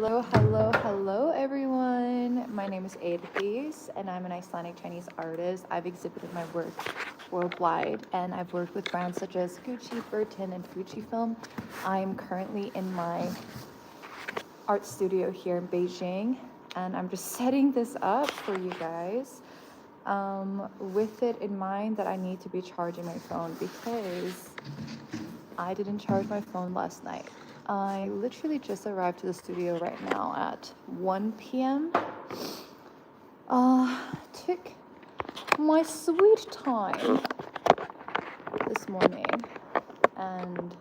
Hello everyone. My name is Eirdís and I'm an Icelandic Chinese artist. I've exhibited my work worldwide and I've worked with brands such as Gucci, Burton, and Fujifilm. I'm currently in my art studio here in Beijing and I'm just setting this up for you guys with it in mind that I need to be charging my phone because I didn't charge my phone last night. I literally just arrived to the studio right now at 1 p.m. Took my sweet time this morning and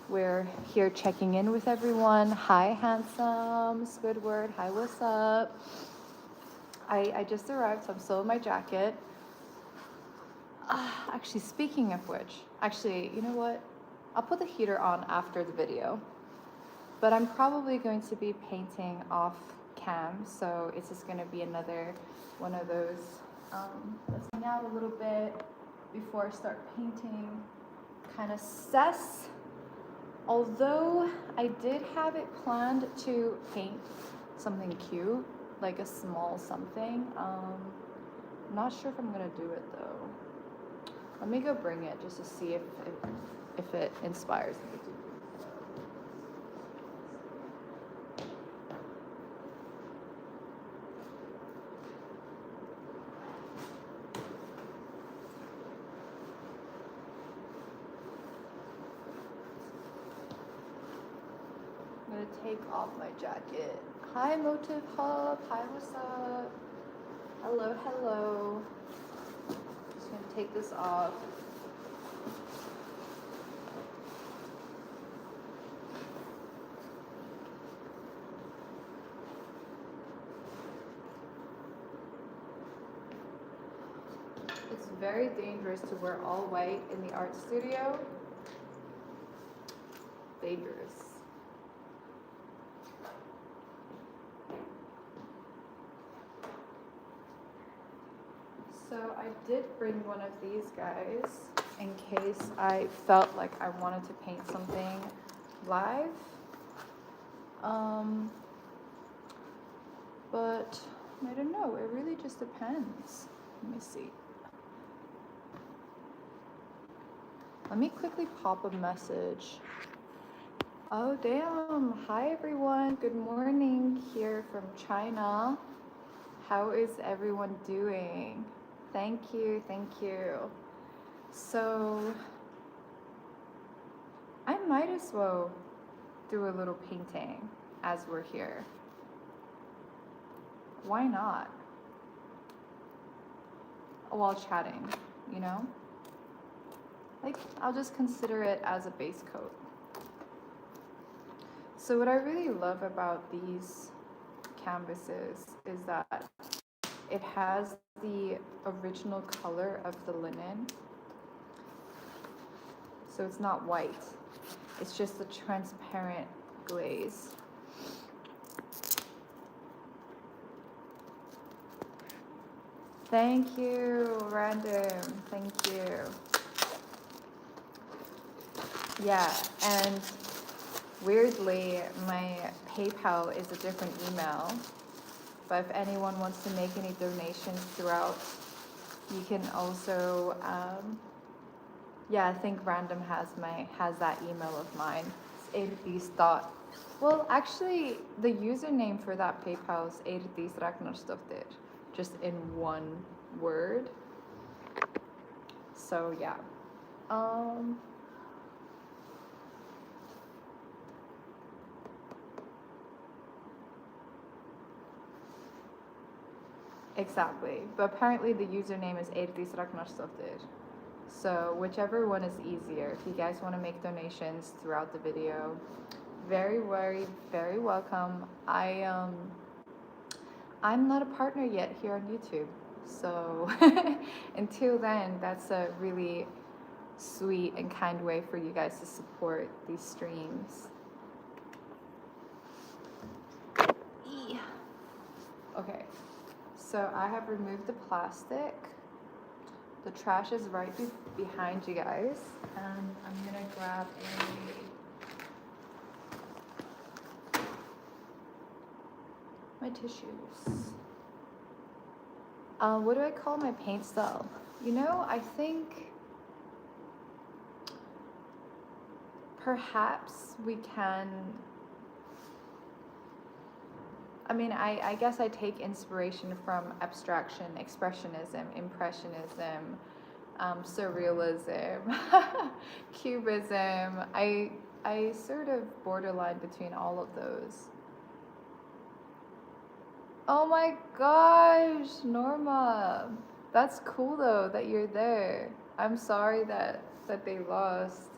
we're here checking in with everyone. Hi, handsome, Squidward. Hi, what's up? I just arrived, so I'm still in my jacket. Actually, speaking of which, you know what? I'll put the heater on after the video, but I'm probably going to be painting off cam, so it's just going to be another one of those, let's hang out a little bit before I start painting kind of sess. Although I did have it planned to paint something cute, like a small something. I'm not sure if I'm going to do it though. Let me go bring it just to see if it inspires me to do. I'm gonna take off my jacket. Hi, Motive Hub. Hi, what's up? Hello. Just gonna take this off. It's very dangerous to wear all white in the art studio. Dangerous. So I did bring one of these guys in case I felt like I wanted to paint something live. But I don't know, it really just depends. Let me see. Let me quickly pop a message. Oh, damn. Hi, everyone. Good morning here from China. How is everyone doing? Thank you. So, I might as well do a little painting as we're here. Why not? While chatting, you know? Like, I'll just consider it as a base coat. So what I really love about these canvases is that it has the original color of the linen. So it's not white. It's just a transparent glaze. Thank you, Random. Thank you. Yeah, and weirdly, my PayPal is a different email. But if anyone wants to make any donations throughout, you can also, yeah, I think Random has that email of mine. It's Eirdís. Well, actually, the username for that PayPal is Eirdís Ragnarsdóttir, just in one word. So yeah. Exactly, but apparently the username is Eirdís Ragnarsdóttir. So whichever one is easier. If you guys want to make donations throughout the video, very welcome. I'm not a partner yet here on YouTube, so until then, that's a really sweet and kind way for you guys to support these streams. Okay. So I have removed the plastic. The trash is right behind you guys. And I'm gonna grab My tissues. What do I call my paint style? You know, I think perhaps we can, I mean, I guess I take inspiration from abstraction, expressionism, impressionism, surrealism, cubism. I sort of borderline between all of those. Oh my gosh, Norma. That's cool though that you're there. I'm sorry that they lost.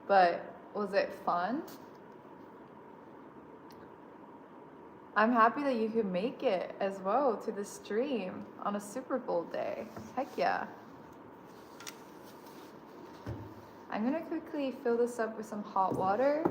But was it fun? I'm happy that you could make it as well to the stream on a Super Bowl day. Heck yeah. I'm gonna quickly fill this up with some hot water.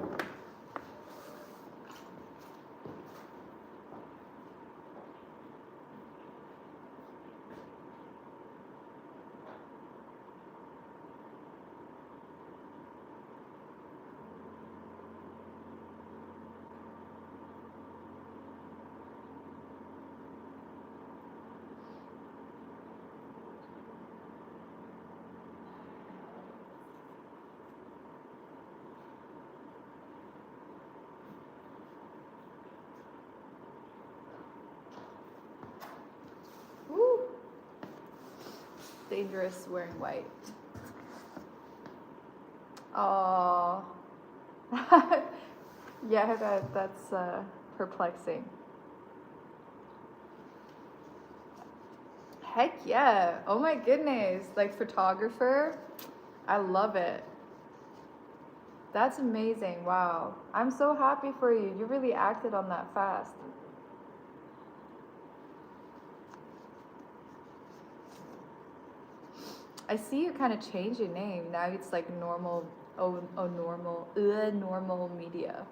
Woo! Dangerous wearing white. Oh, yeah, that's perplexing. Heck yeah! Oh my goodness! Like photographer, I love it. That's amazing! Wow, I'm so happy for you. You really acted on that fast. I see you kind of change your name. Now it's like normal, normal media.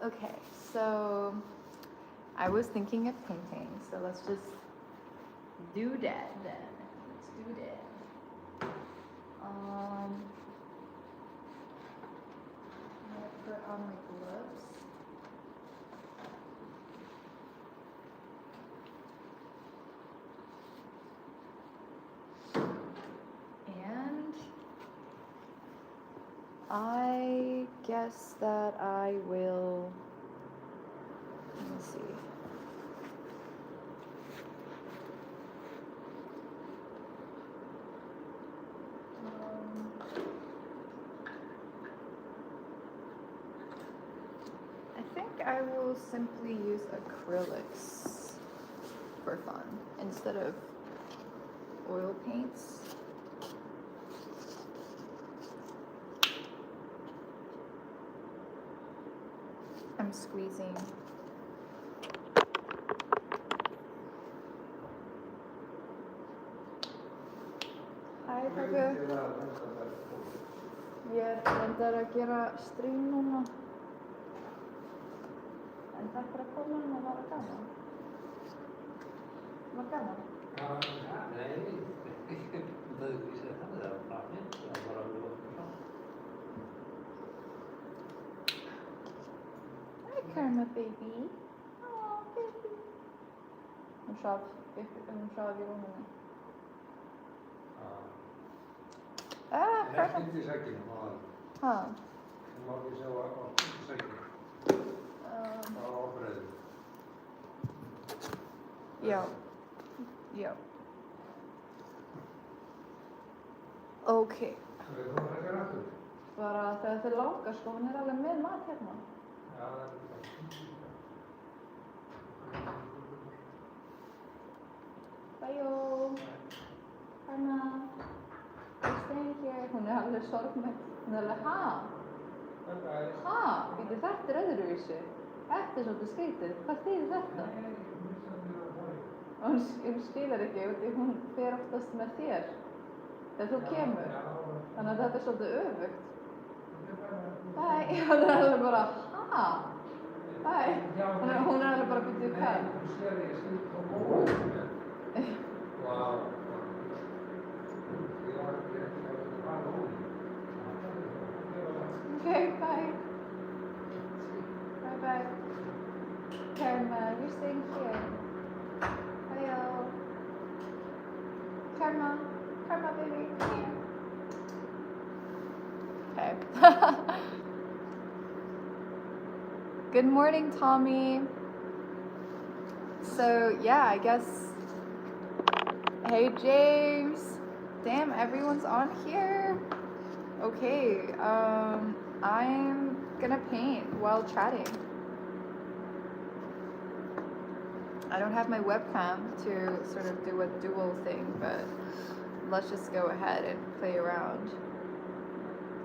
Okay, so I was thinking of painting, so let's just do that then. Let's do that. I'm gonna put on my gloves. And I guess that I will, let me see. I think I will simply use acrylics for fun instead of oil paints. I'm squeezing. Hæ, pabbi. Ég reyndar að gera stream núna. En takk fyrir að koma, það var gaman. Það var gaman. Nej, vi sätter det där framme. Jag bara vill åka. Hi, Karma baby. Oh, baby. Hún svaf í rúminu. Ah, Jag Karma. skilde i säcken. Ha. Hon var ju så i säcken. Ja, bröd. Já. Já. Ok. Skal við koma frekar aftur? Bara þegar þið langar sko, hún alveg með mat hérna. Já, það er það. Bæjó. Karma. I'm staying here. Hún alveg sorgmætt. Hún alveg, ha? Ha? Býtu, þetta öðruvísi. Þetta svolítið skrítið. Hvað þýðir þetta? Hún skilur ekki, því hún fer oftast með þér þegar þú kemur. Þannig að þetta svolítið öfugt. Bæ, hún alveg bara, ha? Bæ, hún alveg bara býtu hvað? Wow. Okay. Bye. Bye-bye. Karma, you're staying here. Hiyo. Karma. Karma, baby. Come here. Okay. Good morning, Tommy. So, yeah, I guess. Hey, James. Damn, everyone's on here. Okay, I'm gonna paint while chatting. I don't have my webcam to sort of do a dual thing, but let's just go ahead and play around.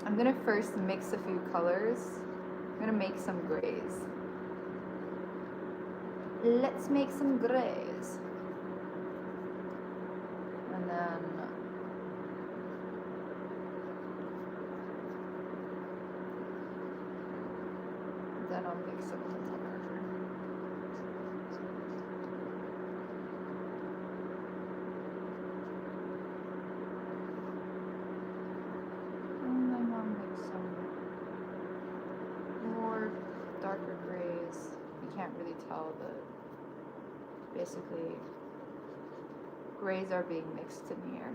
I'm gonna first mix a few colors. I'm gonna make some grays. Let's make some grays. And then I'll mix some color. And then I'll mix some more darker grays. You can't really tell, but basically grays are being mixed in here.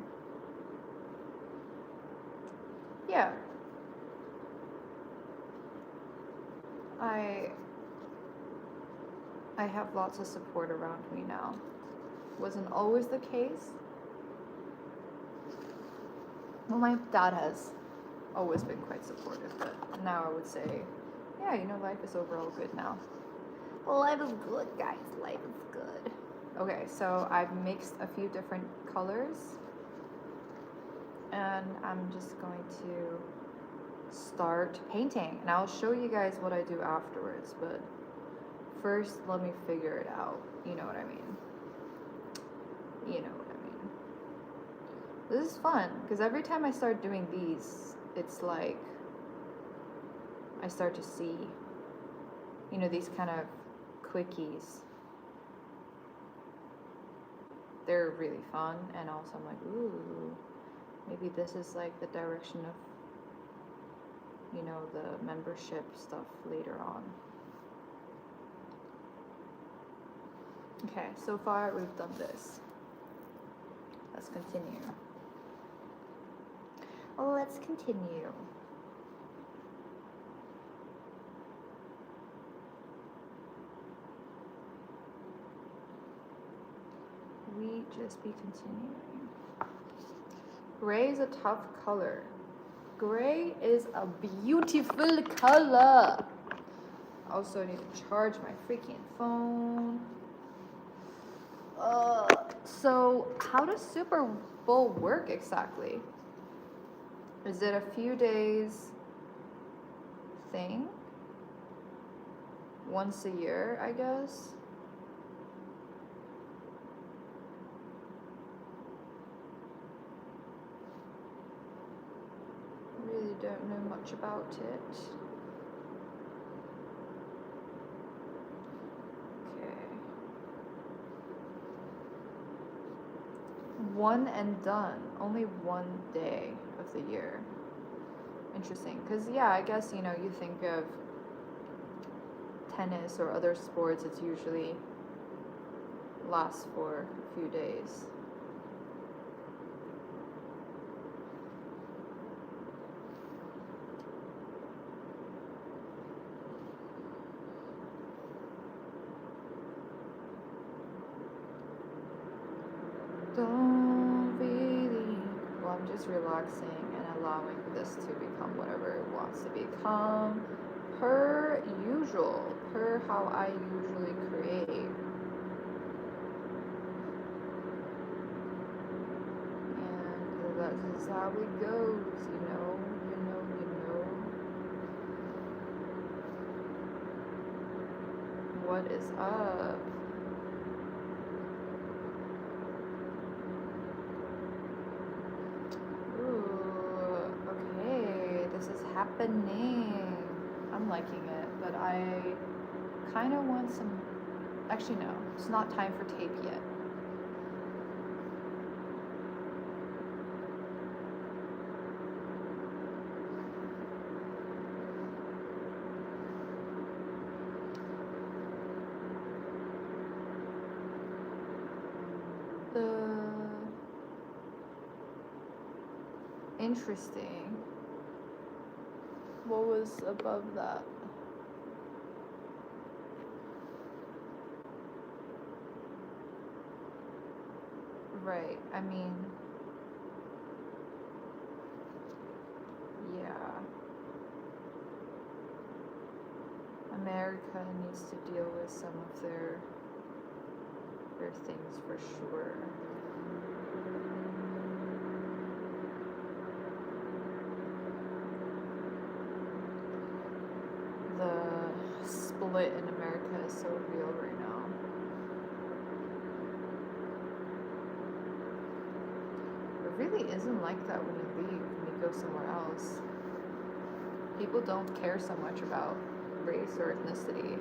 Yeah. I have lots of support around me now. Wasn't always the case. Well, my dad has always been quite supportive, but now I would say, yeah, you know, life is overall good now. Life is good, guys. Life is good. Okay, so I've mixed a few different colors, and I'm just going to start painting, and I'll show you guys what I do afterwards, but first let me figure it out. You know what I mean? You know what I mean. This is fun, because every time I start doing these, it's like I start to see, you know, these kind of quickies. They're really fun, and also I'm like, ooh, maybe this is like the direction of, you know, the membership stuff later on. Okay, so far we've done this. Let's continue. Let's continue. We just be continuing. Gray is a tough color. Gray is a beautiful color. Also, I need to charge my freaking phone. So how does Super Bowl work exactly? Is it a few days thing? Once a year, I guess? Really don't know much about it. One and done. Only one day of the year. Interesting. Because, yeah, I guess, you know, you think of tennis or other sports, it's usually lasts for a few days. Don't really. Well, I'm just relaxing and allowing this to become whatever it wants to become, per usual, per how I usually create. And that is how it goes, you know. What is up? Happening. I'm liking it, but I kind of want some. Actually, no, it's not time for tape yet. Interesting. What was above that? Right, I mean, yeah. America needs to deal with some of their things for sure. The split in America is so real right now. It really isn't like that when you leave, when you go somewhere else. People don't care so much about race or ethnicity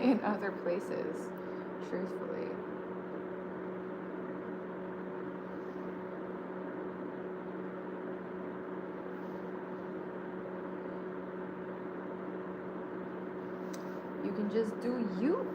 in other places, truthfully. You can just do you.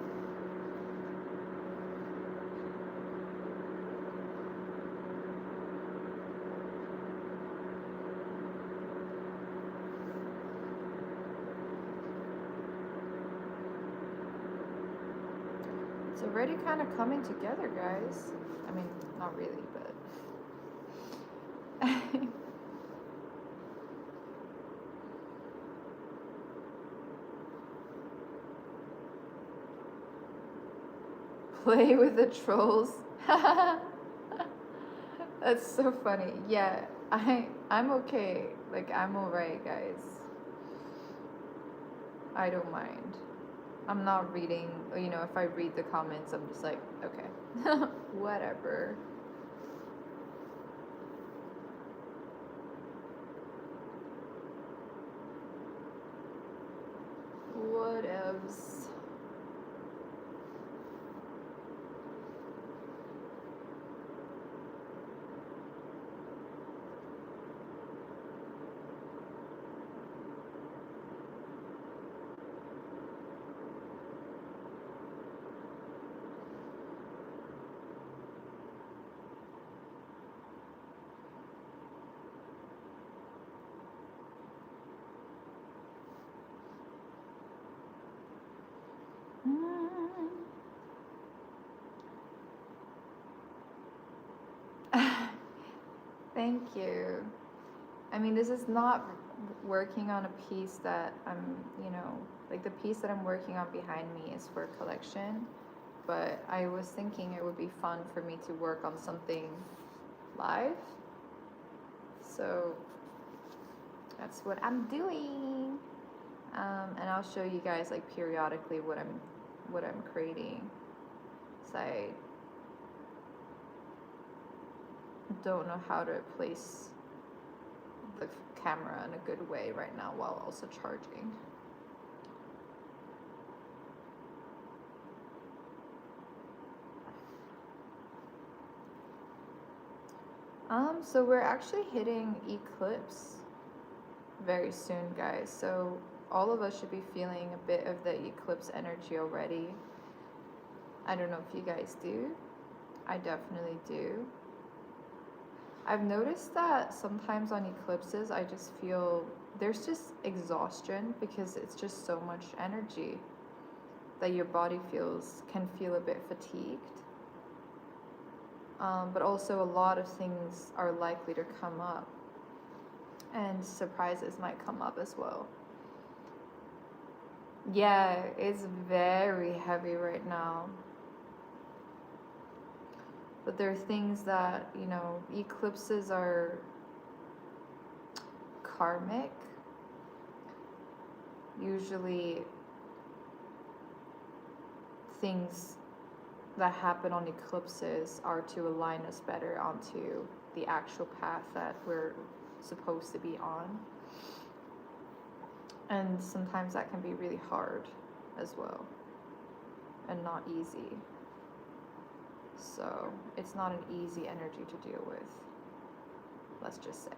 It's already kind of coming together, guys. I mean, not really, but play with the trolls. That's so funny. Yeah, I'm okay. Like, I'm alright, guys. I don't mind. I'm not reading, you know, if I read the comments, I'm just like, okay, whatever. Whatevs. Thank you. I mean, this is not working on a piece that I'm, you know, like the piece that I'm working on behind me is for collection, but I was thinking it would be fun for me to work on something live. So that's what I'm doing. And I'll show you guys like periodically what I'm creating. So I don't know how to place the camera in a good way right now while also charging. So we're actually hitting eclipse very soon, guys. So all of us should be feeling a bit of the eclipse energy already. I don't know if you guys do. I definitely do. I've noticed that sometimes on eclipses, I just feel there's just exhaustion because it's just so much energy that your body can feel a bit fatigued. But also a lot of things are likely to come up, and surprises might come up as well. Yeah, it's very heavy right now. But there are things that, you know, eclipses are karmic. Usually things that happen on eclipses are to align us better onto the actual path that we're supposed to be on. And sometimes that can be really hard as well and not easy. So it's not an easy energy to deal with, let's just say.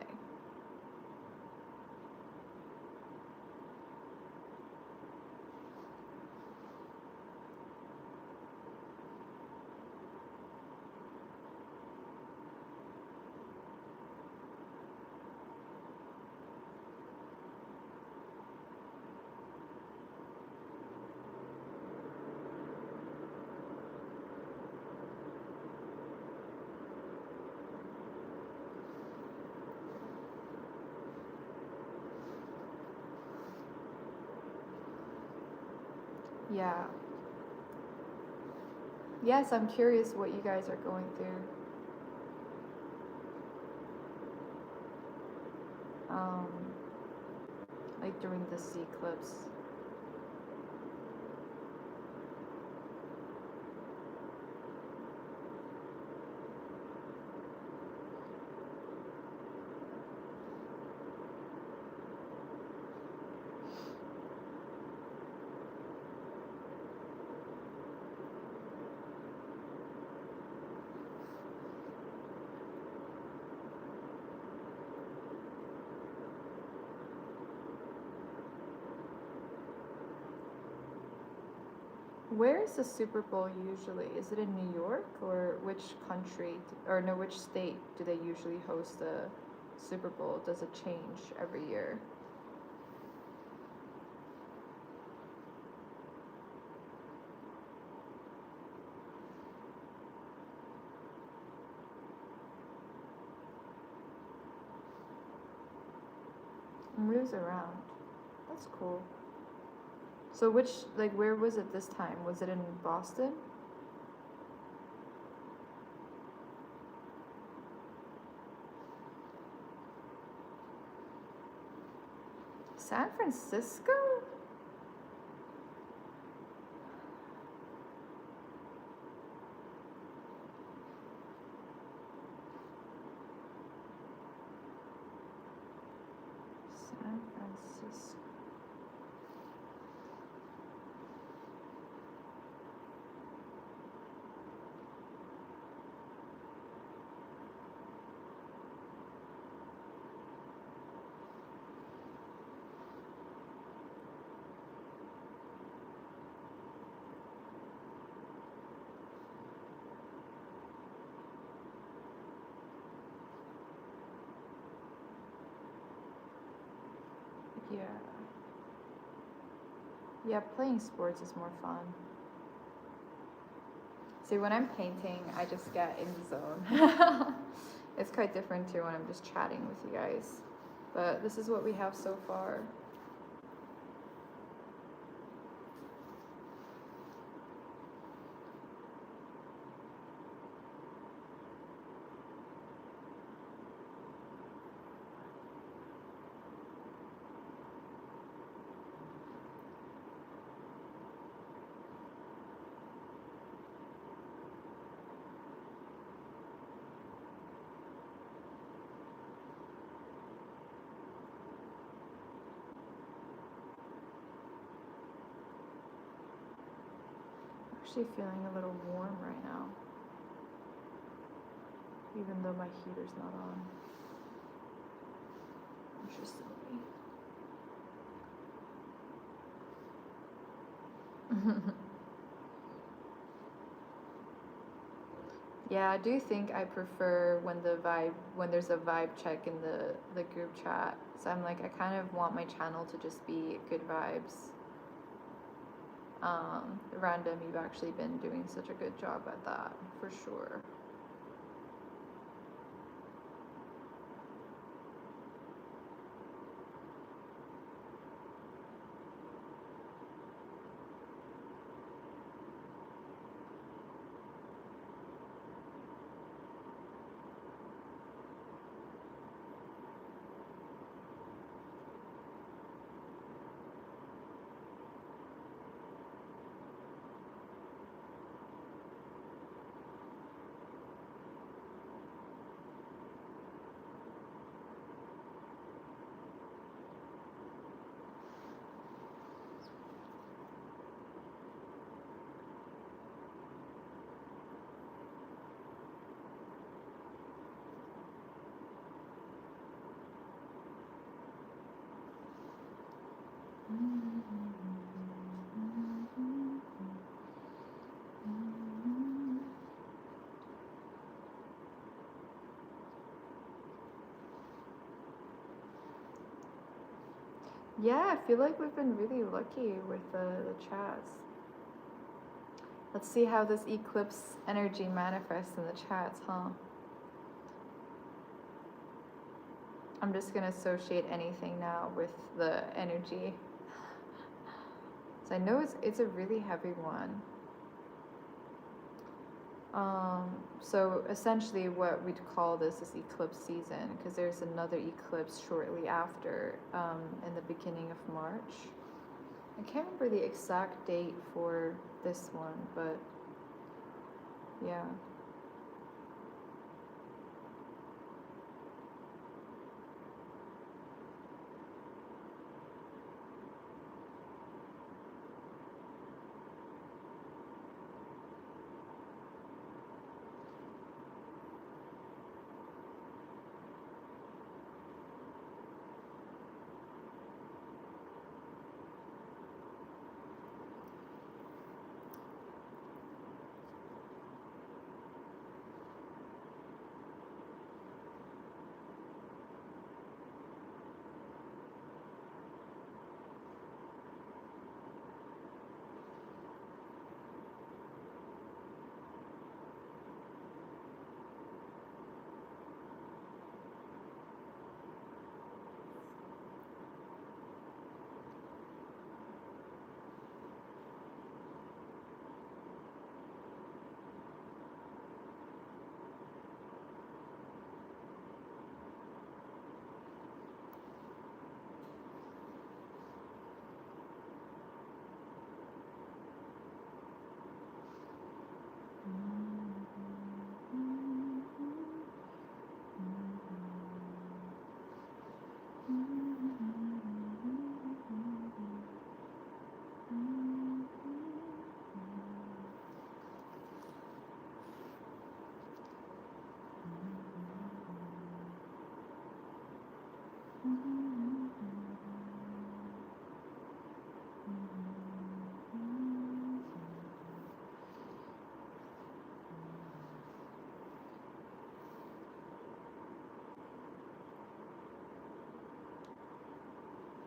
Yeah. Yes, I'm curious what you guys are going through. Um, like during this eclipse. Where is the Super Bowl usually? Is it in New York, or which country, or no, which state do they usually host the Super Bowl? Does it change every year? It moves around. That's cool. So where was it this time? Was it in Boston? San Francisco? San Francisco. Yeah. Yeah, playing sports is more fun. See, when I'm painting, I just get in the zone. It's quite different too when I'm just chatting with you guys. But this is what we have so far. Actually feeling a little warm right now, even though my heater's not on. Interestingly. Yeah, I do think I prefer when there's a vibe check in the group chat. So I'm like, I kind of want my channel to just be good vibes. Random, you've actually been doing such a good job at that, for sure. Yeah, I feel like we've been really lucky with the chats. Let's see how this eclipse energy manifests in the chats, huh? I'm just gonna associate anything now with the energy. So I know it's a really heavy one. So essentially what we'd call this is eclipse season, because there's another eclipse shortly after, in the beginning of March. I can't remember the exact date for this one, but yeah.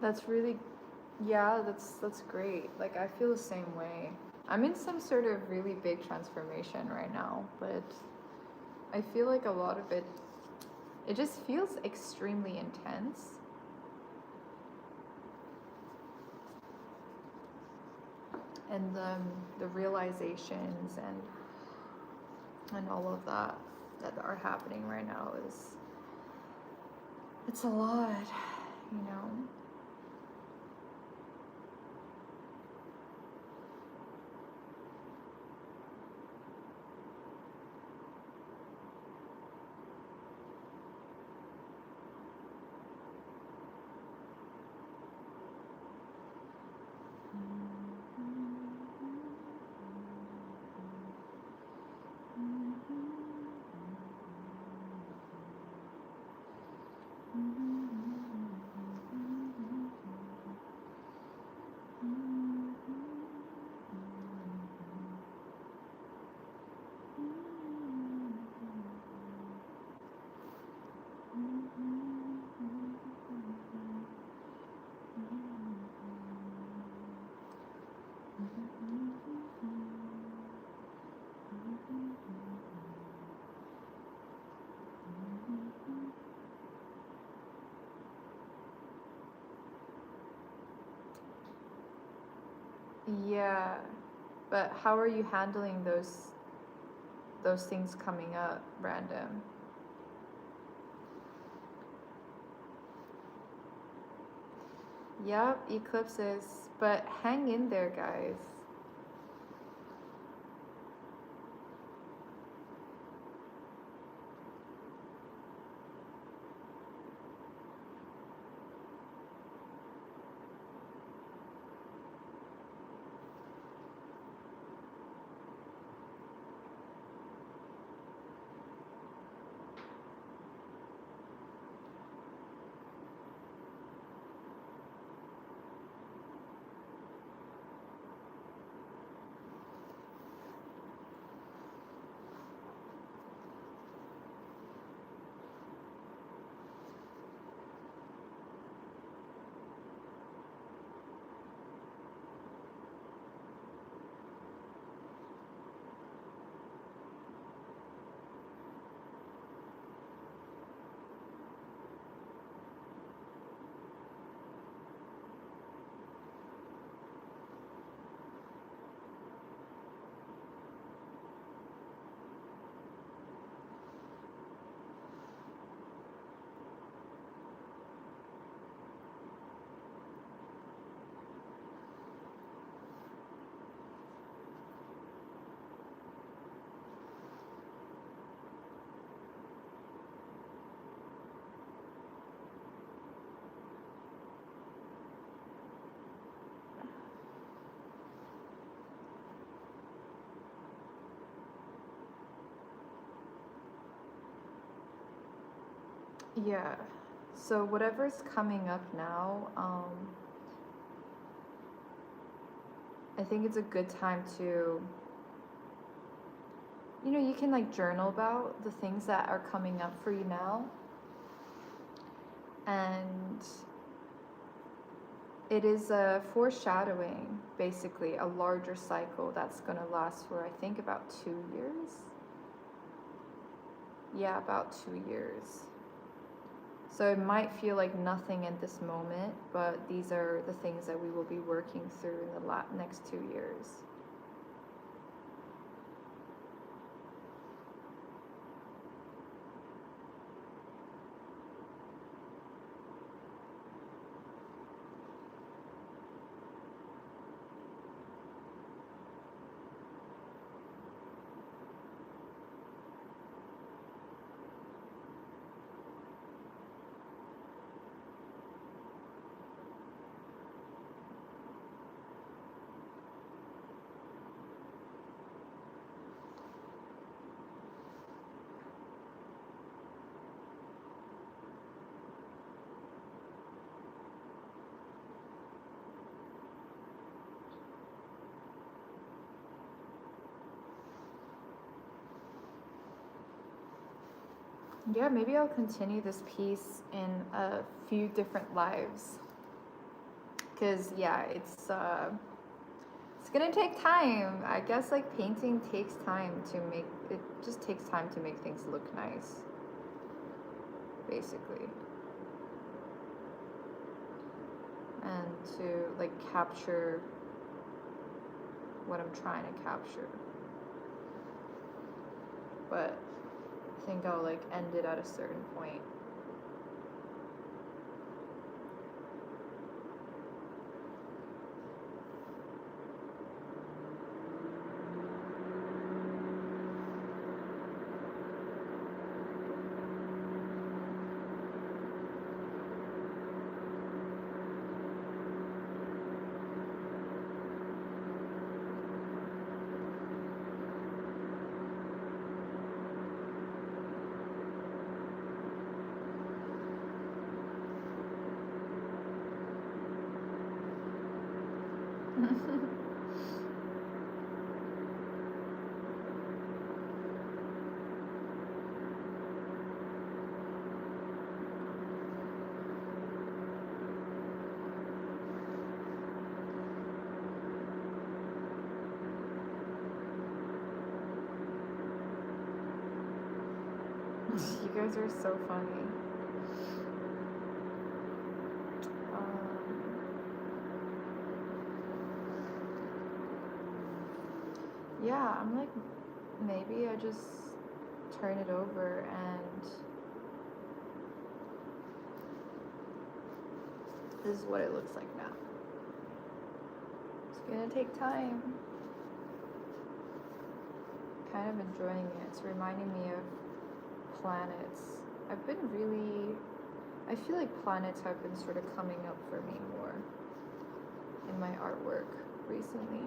That's really, yeah, that's great. Like I feel the same way. I'm in some sort of really big transformation right now, but I feel like a lot of it just feels extremely intense. And the realizations and all of that are happening right now it's a lot, you know. Yeah, but how are you handling those things coming up random? Yep, eclipses, but hang in there, guys. Yeah. So whatever's coming up now, I think it's a good time to, you know, you can like journal about the things that are coming up for you now. And it is a foreshadowing, basically, a larger cycle that's going to last for, I think, about 2 years. Yeah, about 2 years. So it might feel like nothing at this moment, but these are the things that we will be working through in the next 2 years. Yeah, maybe I'll continue this piece in a few different lives. Because, yeah, it's gonna take time. I guess like painting takes time to make, it just takes time to make things look nice, basically. And to like capture what I'm trying to capture. But I think I'll like end it at a certain point. You guys are so funny. Yeah, I'm like, maybe I just turn it over and this is what it looks like now. It's gonna take time. Kind of enjoying it. It's reminding me of planets. I've been really, I feel like planets have been sort of coming up for me more in my artwork recently.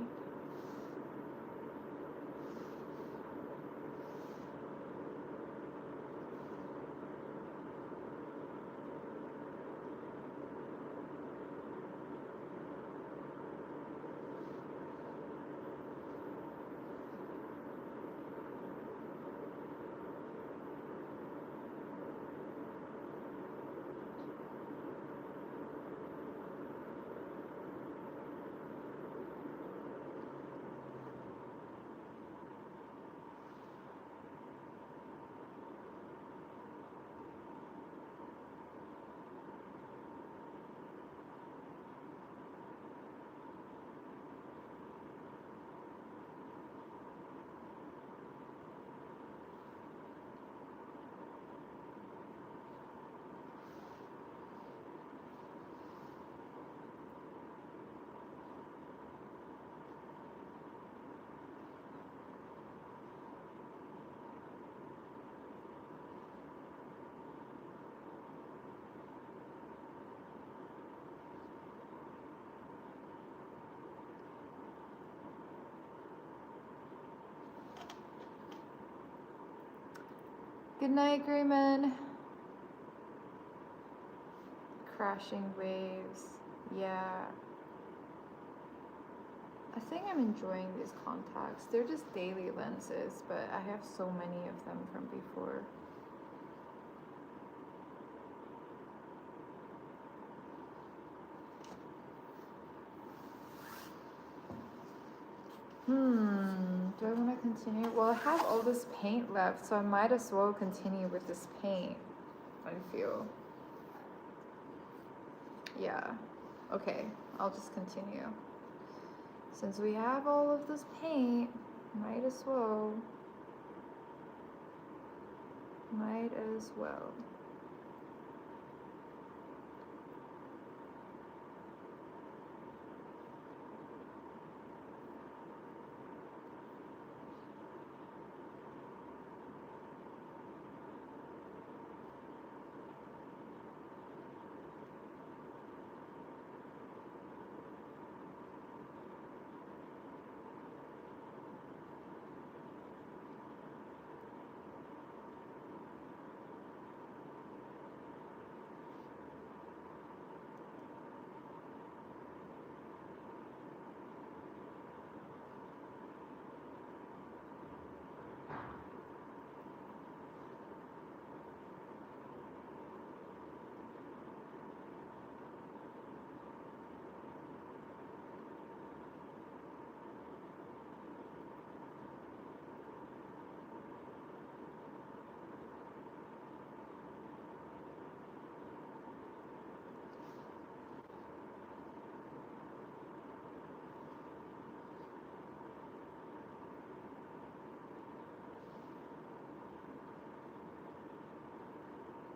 Good night, Grayman. crashing waves. Yeah. I think I'm enjoying these contacts. They're just daily lenses, but I have so many of them from before. Do I want to continue? Well, I have all this paint left, so I might as well continue with this paint, I feel. Yeah. Okay, I'll just continue. Since we have all of this paint, might as well. Might as well.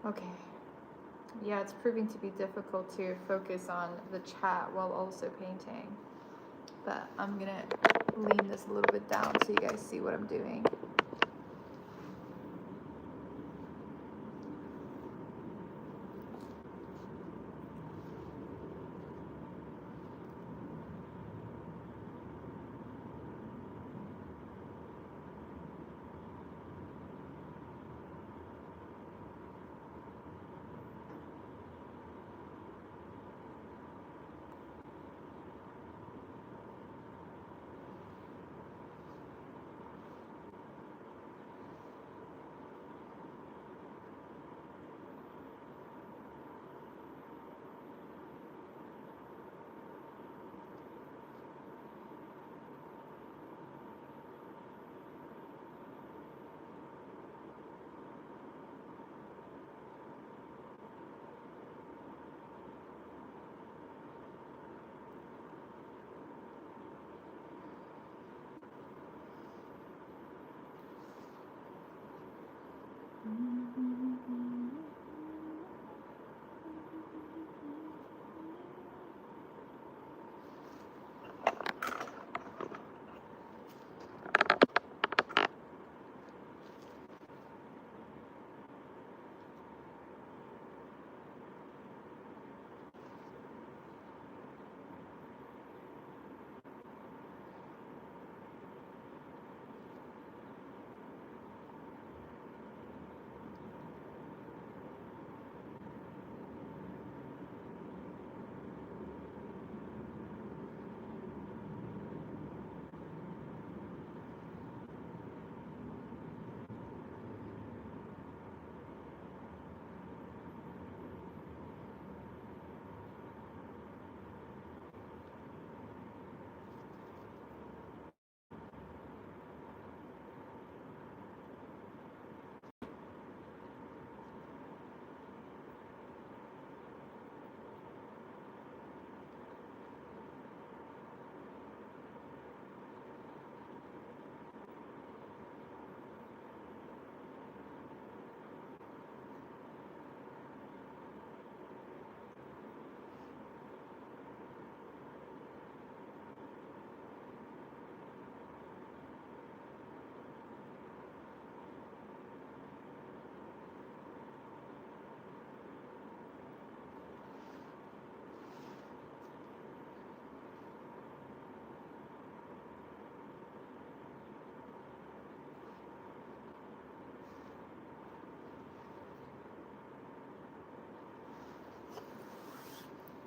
Okay. Yeah, it's proving to be difficult to focus on the chat while also painting. But I'm gonna lean this a little bit down so you guys see what I'm doing.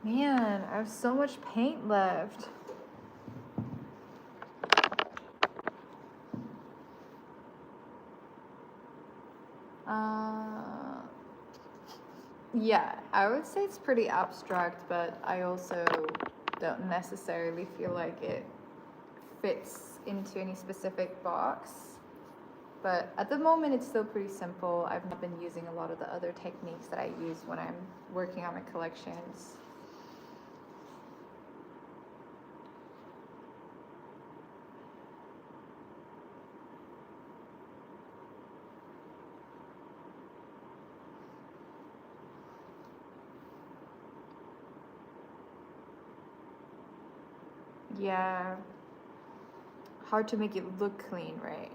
Man, I have so much paint left. Yeah, I would say it's pretty abstract, but I also don't necessarily feel like it fits into any specific box. But at the moment, it's still pretty simple. I've not been using a lot of the other techniques that I use when I'm working on my collections. Yeah, hard to make it look clean, right?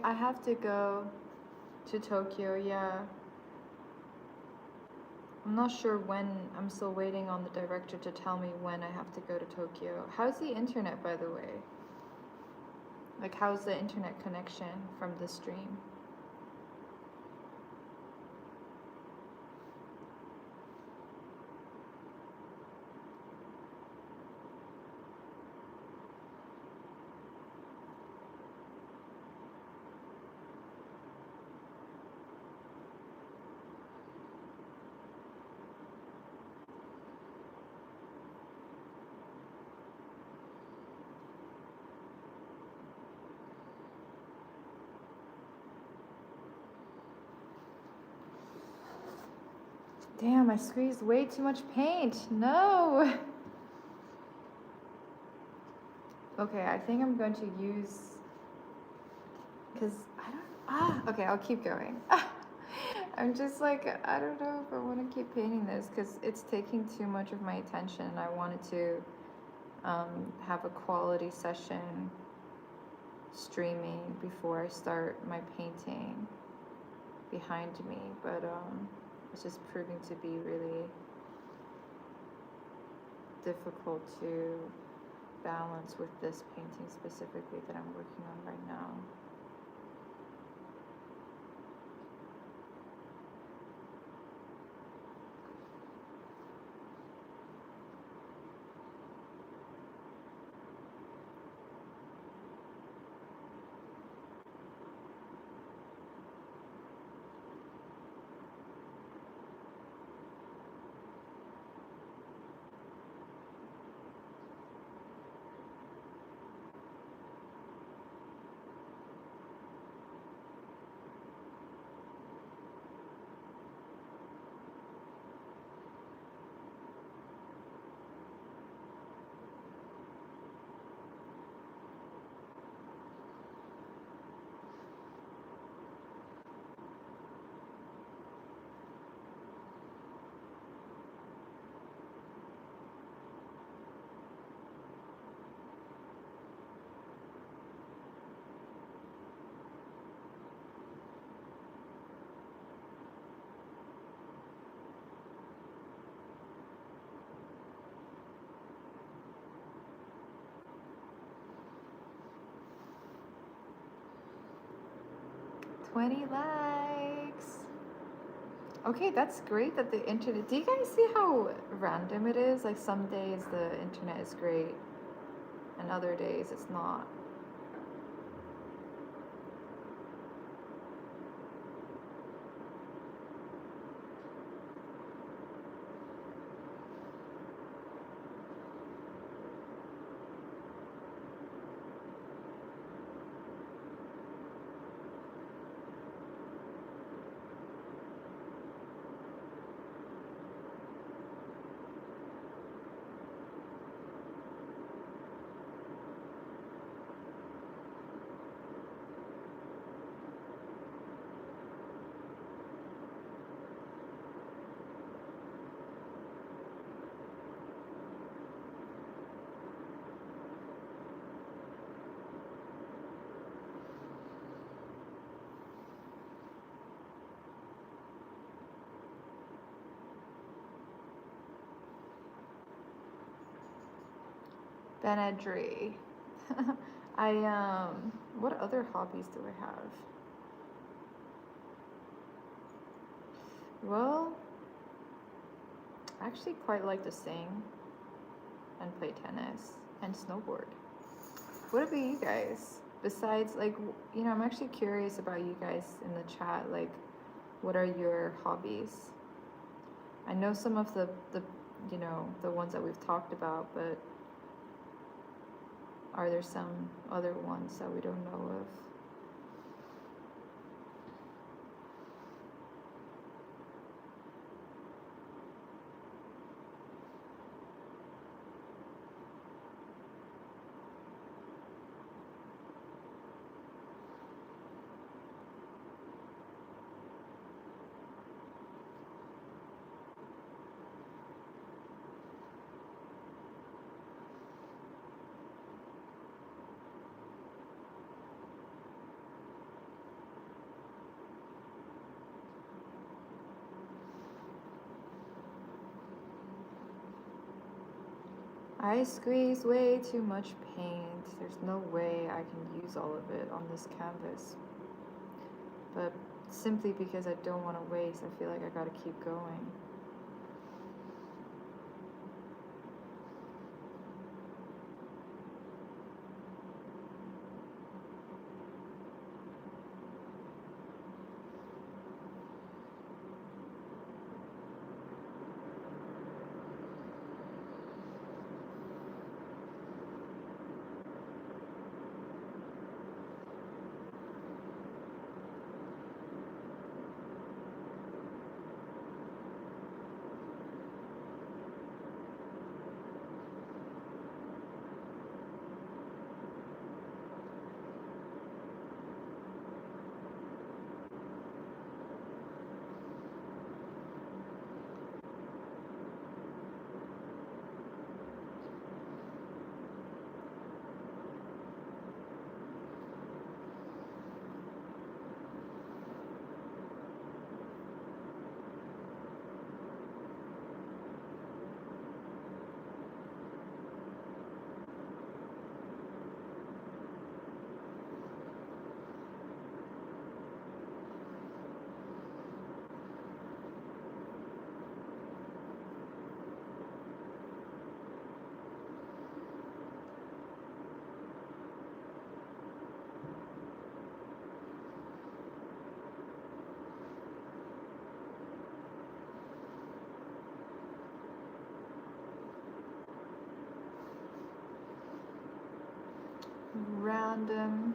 I have to go to Tokyo, yeah. I'm not sure when. I'm still waiting on the director to tell me when I have to go to Tokyo. How's the internet, by the way? Like, how's the internet connection from the stream? Damn, I squeezed way too much paint. No! Okay, I think I'm going to use... Because I don't... okay, I'll keep going. I'm just like, I don't know if I want to keep painting this because it's taking too much of my attention. I wanted to have a quality session streaming before I start my painting behind me, but it's just proving to be really difficult to balance with this painting specifically that I'm working on right now. "20 likes." Okay, that's great that the internet... Do you guys see how random it is? Like, some days the internet is great, and other days it's not. Benadry. What other hobbies do I have? Well, I actually quite like to sing and play tennis and snowboard. What about you guys? Besides, like, I'm actually curious about you guys in the chat. Like, what are your hobbies? I know some of the ones that we've talked about, but are there some other ones that we don't know of? I squeeze way too much paint. There's no way I can use all of it on this canvas. But simply because I don't want to waste, I feel like I gotta keep going. Random.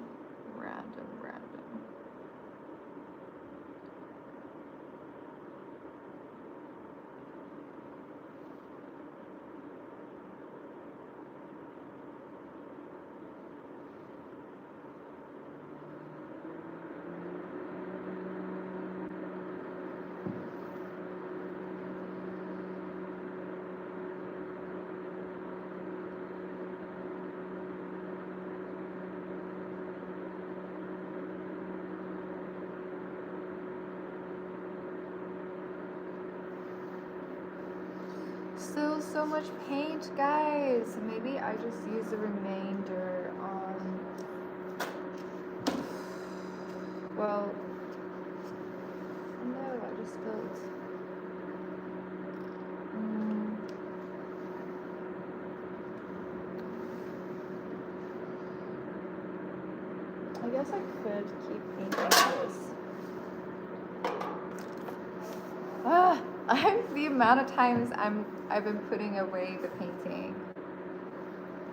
Still so much paint, guys. Maybe I just use the remainder on. Well, no, I just spilled. I guess I could keep painting this. The amount of times I've been putting away the painting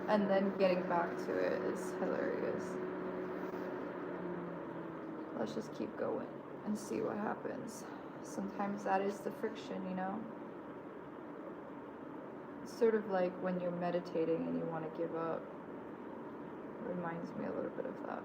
and then getting back to it is hilarious. Let's just keep going and see what happens. Sometimes that is the friction, It's sort of like when you're meditating and you want to give up. It reminds me a little bit of that.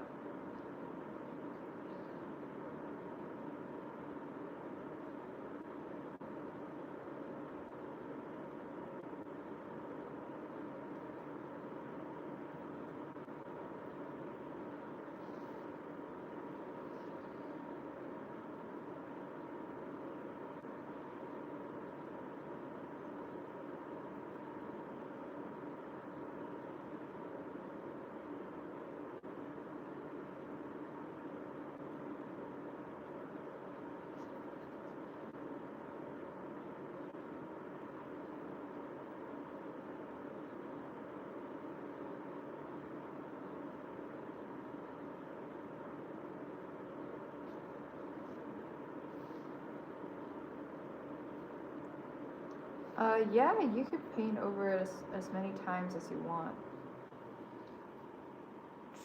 Yeah, you could paint over it as many times as you want.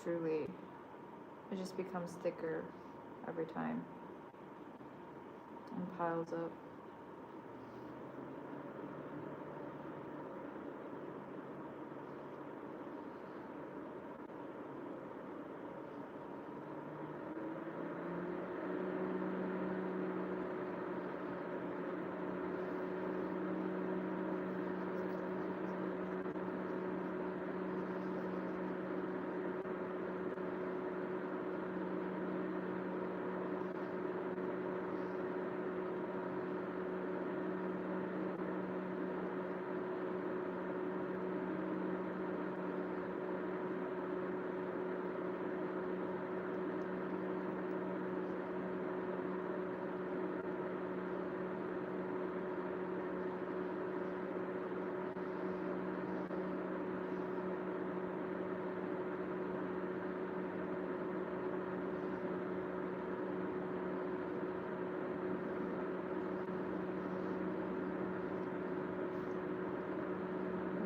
Truly. It just becomes thicker every time and piles up.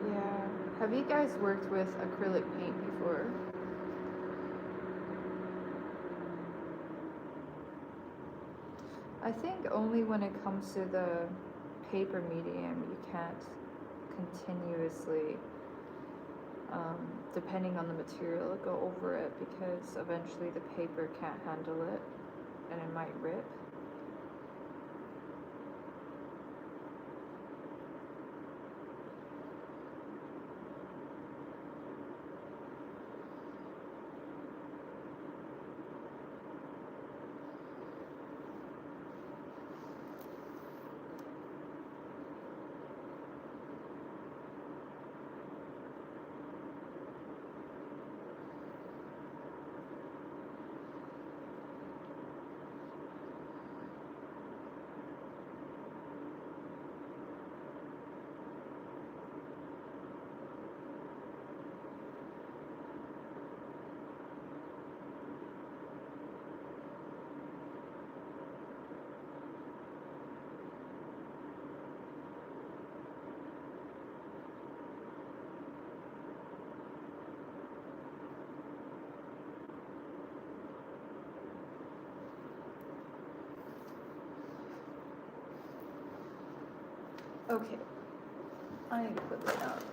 Yeah. Have you guys worked with acrylic paint before? I think only when it comes to the paper medium you can't continuously, depending on the material, go over it because eventually the paper can't handle it and it might rip. Okay, I need to put that out.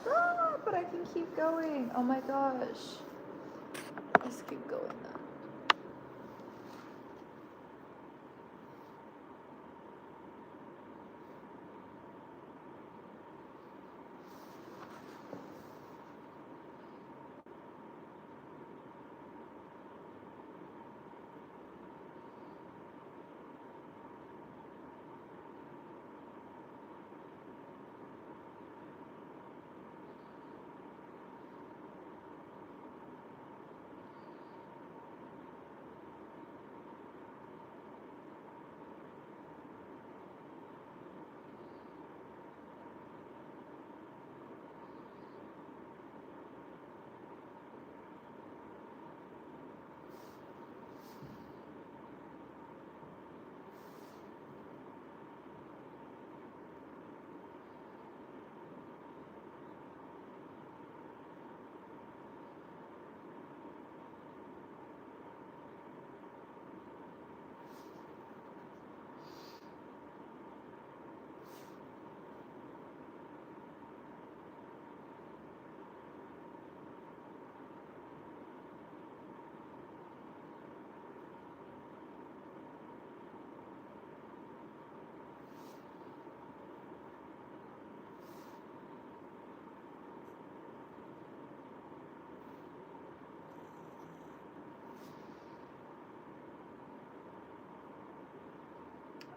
Ah, but I can keep going. Oh my gosh. Let's keep going now.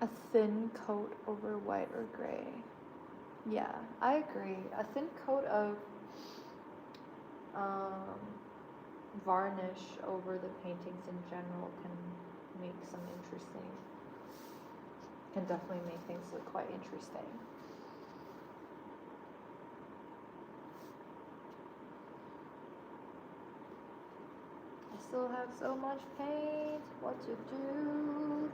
A thin coat over white or gray. Yeah, I agree. A thin coat of varnish over the paintings in general can make some interesting, can definitely make things look quite interesting. I still have so much paint. What to do?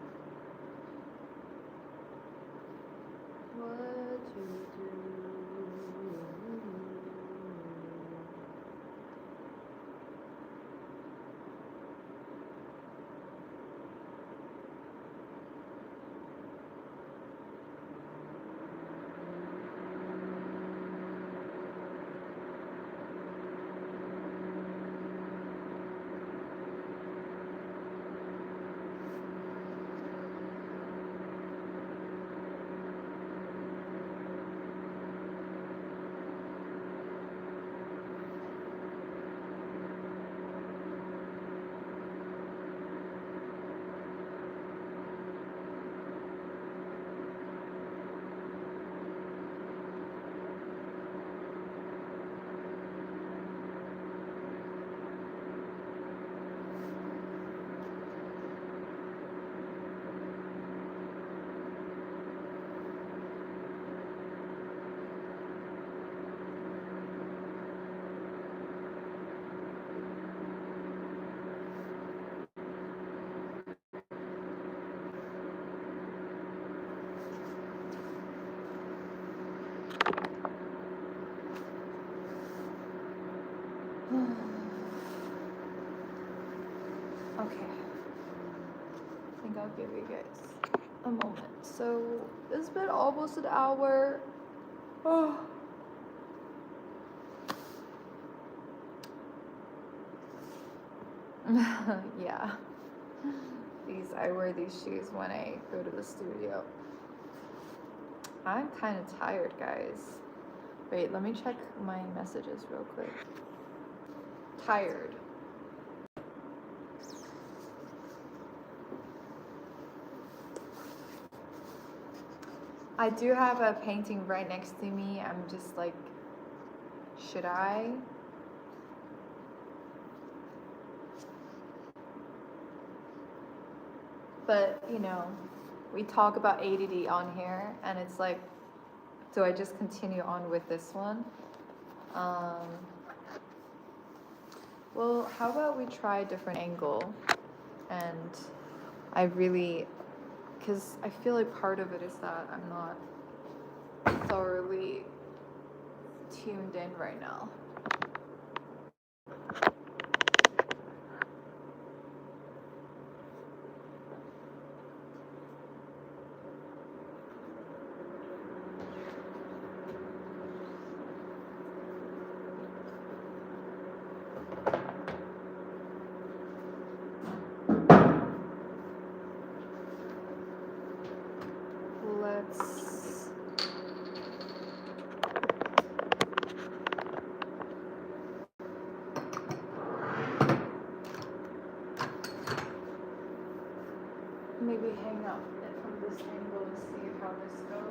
What to do? I'll give you guys a moment. So it's been almost an hour. Oh. Yeah. I wear these shoes when I go to the studio. I'm kind of tired, guys. Wait, let me check my messages real quick. Tired. I do have a painting right next to me. I'm just like, should I? But, you know, we talk about ADD on here, and it's like, do I just continue on with this one? Well, how about we try a different angle? And I really, because I feel like part of it is that I'm not thoroughly tuned in right now. Let's maybe hang up it from this angle and see how this goes.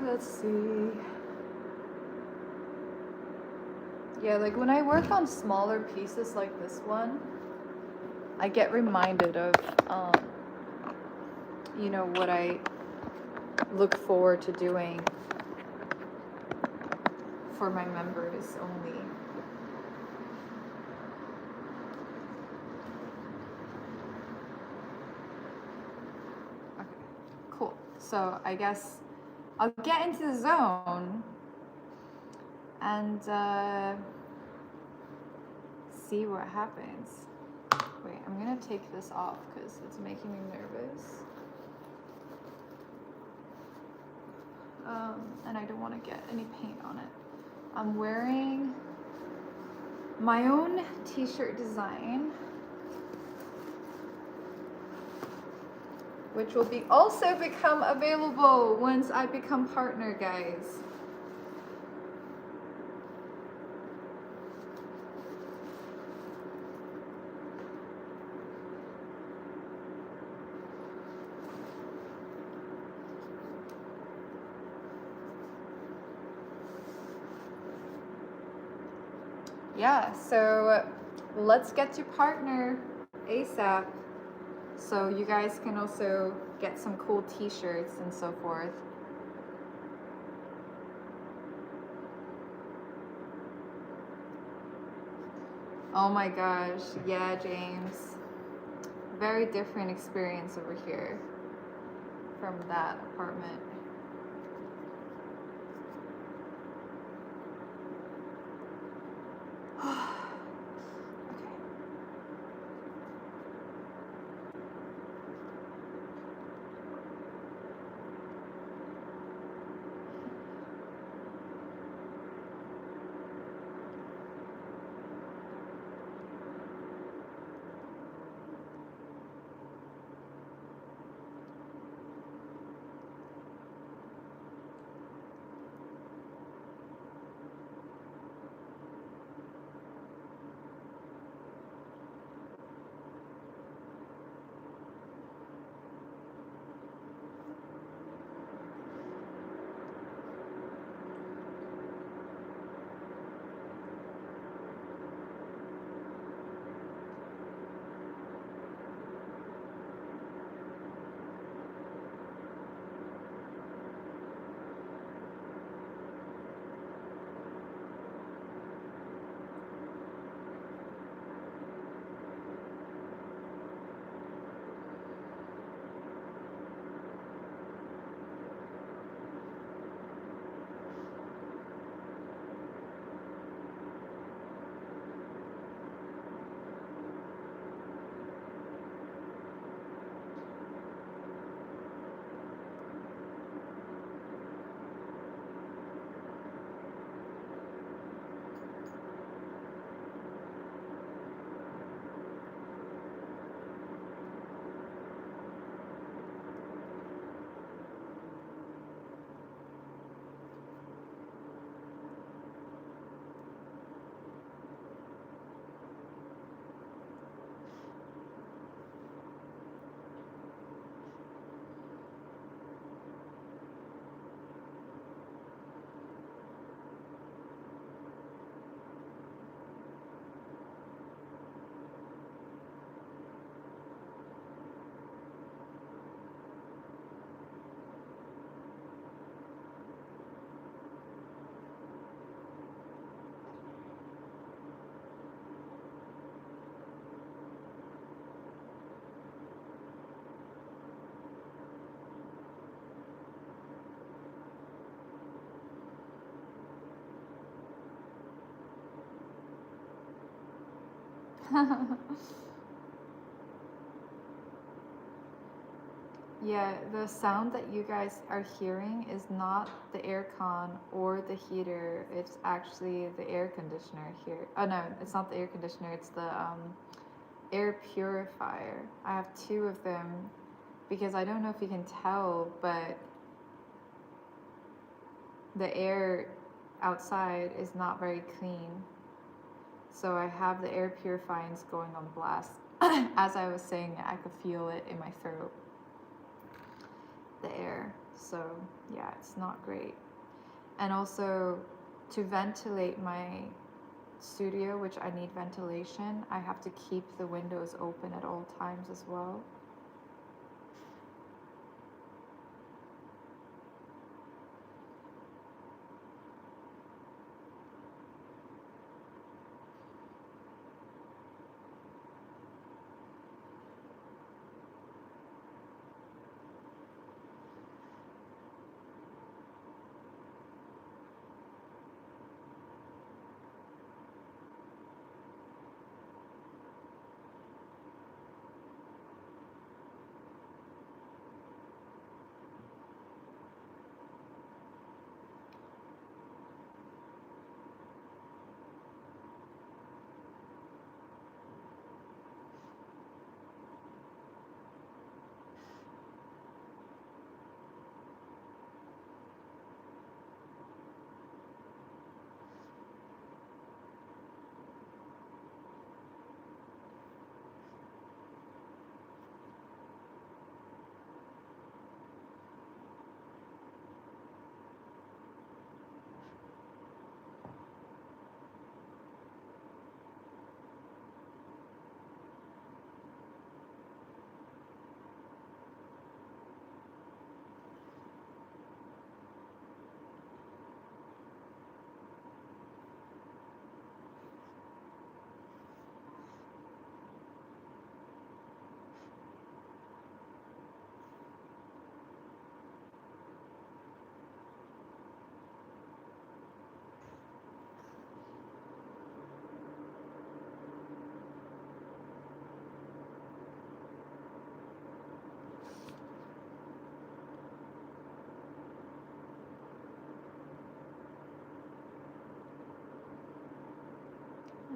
Let's see. Yeah, like when I work on smaller pieces like this one, I get reminded of, you know, what I look forward to doing for my members only. Okay, cool. So I guess I'll get into the zone and see what happens. Wait, I'm gonna take this off because it's making me nervous. And I don't want to get any paint on it. I'm wearing my own t-shirt design, which will be also become available once I become partner, guys. Yeah, so let's get to partner ASAP so you guys can also get some cool t-shirts and so forth. Oh my gosh, yeah, James. Very different experience over here from that apartment. Yeah, the sound that you guys are hearing is not the aircon or the heater. It's actually the air conditioner here. Oh no, it's not the air conditioner. It's the air purifier. I have two of them because I don't know if you can tell, but the air outside is not very clean. So I have the air purifyings going on blast. As I was saying, I could feel it in my throat, the air. So yeah, it's not great. And also to ventilate my studio, which I need ventilation, I have to keep the windows open at all times as well.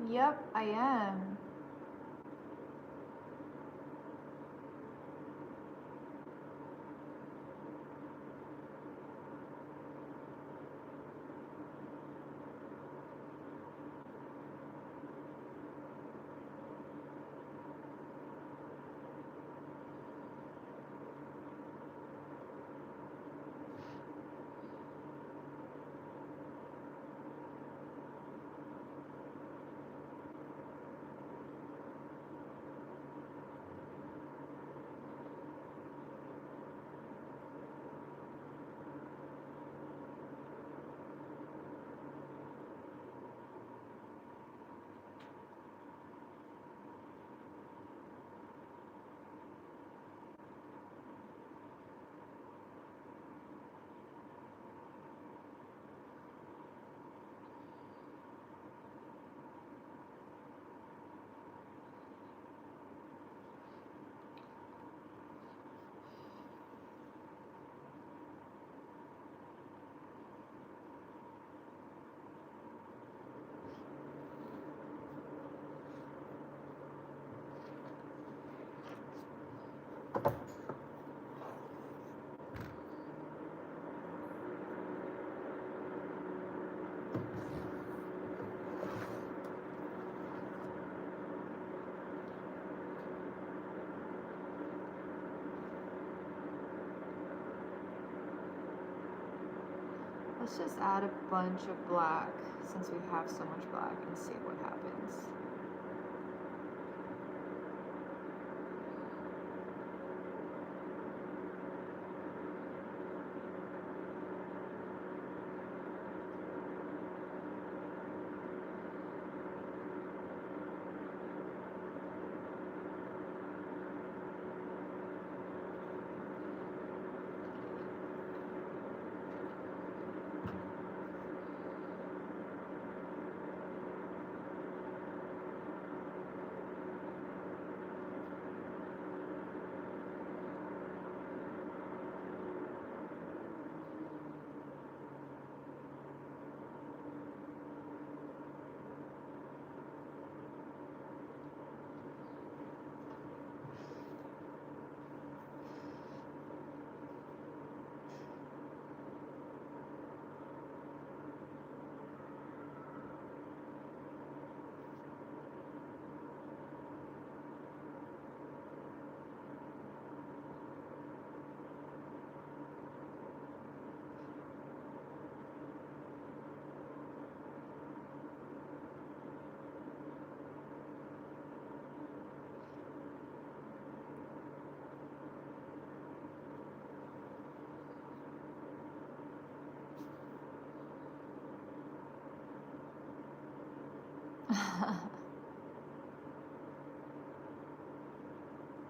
Yep, I am. Let's just add a bunch of black since we have so much black and see what happens.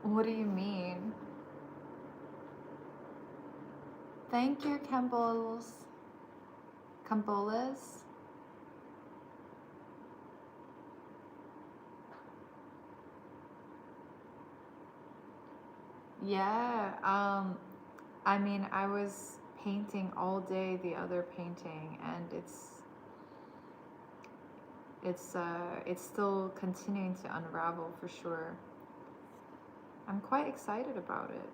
What do you mean? Thank you, Campbells. Cambolas. Yeah, I mean, I was painting all day the other painting, and it's still continuing to unravel for sure. I'm quite excited about it.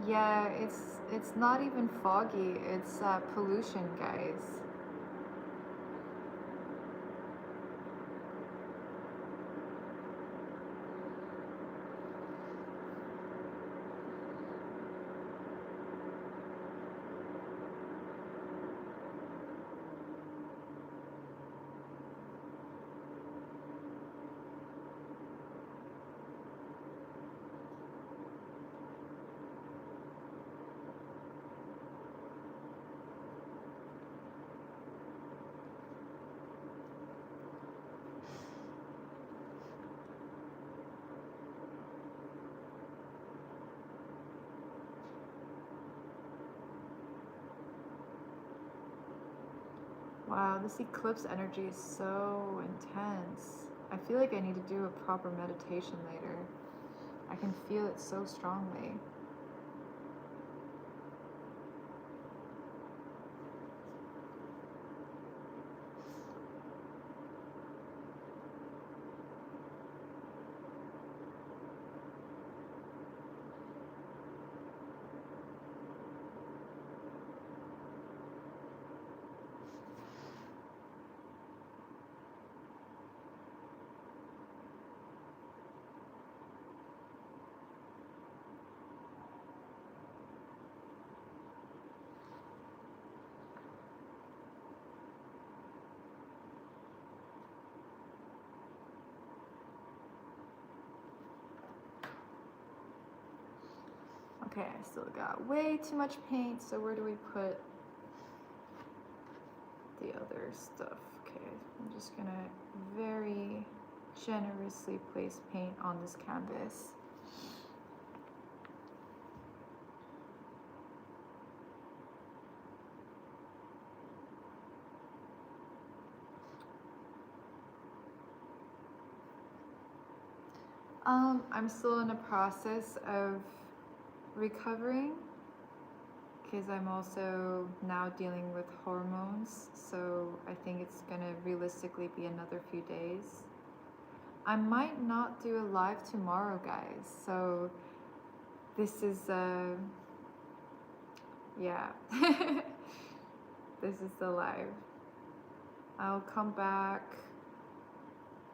Yeah, it's not even foggy. It's pollution, guys. Wow, this eclipse energy is so intense. I feel like I need to do a proper meditation later. I can feel it so strongly. Okay, I still got way too much paint, so where do we put the other stuff? Okay, I'm just gonna very generously place paint on this canvas. I'm still in the process of recovering because I'm also now dealing with hormones, so I think it's gonna realistically be another few days. I might not do a live tomorrow, guys, so this is yeah. This is the live. I'll come back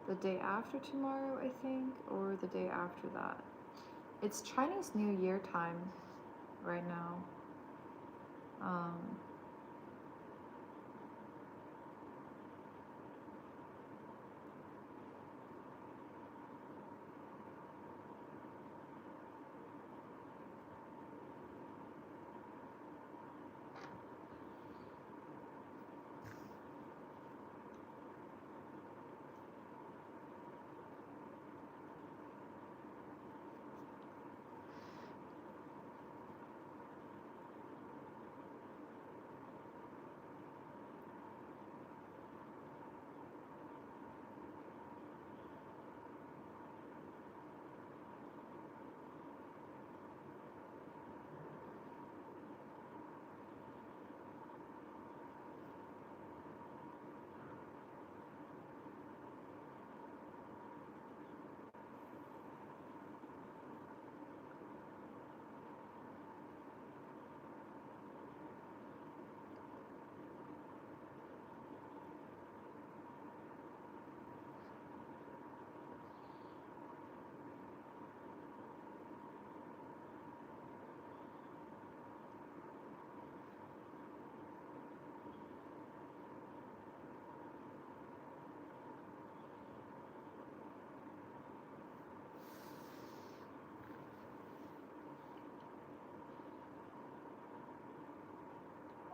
the day after tomorrow, I think, or the day after that. It's Chinese New Year time right now.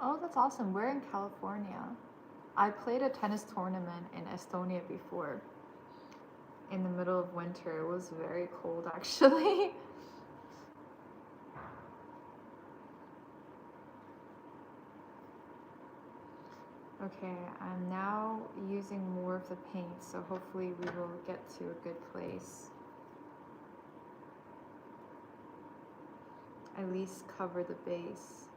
Oh, that's awesome. We're in California. I played a tennis tournament in Estonia before. In the middle of winter. It was very cold, actually. Okay, I'm now using more of the paint, so hopefully we will get to a good place. At least cover the base.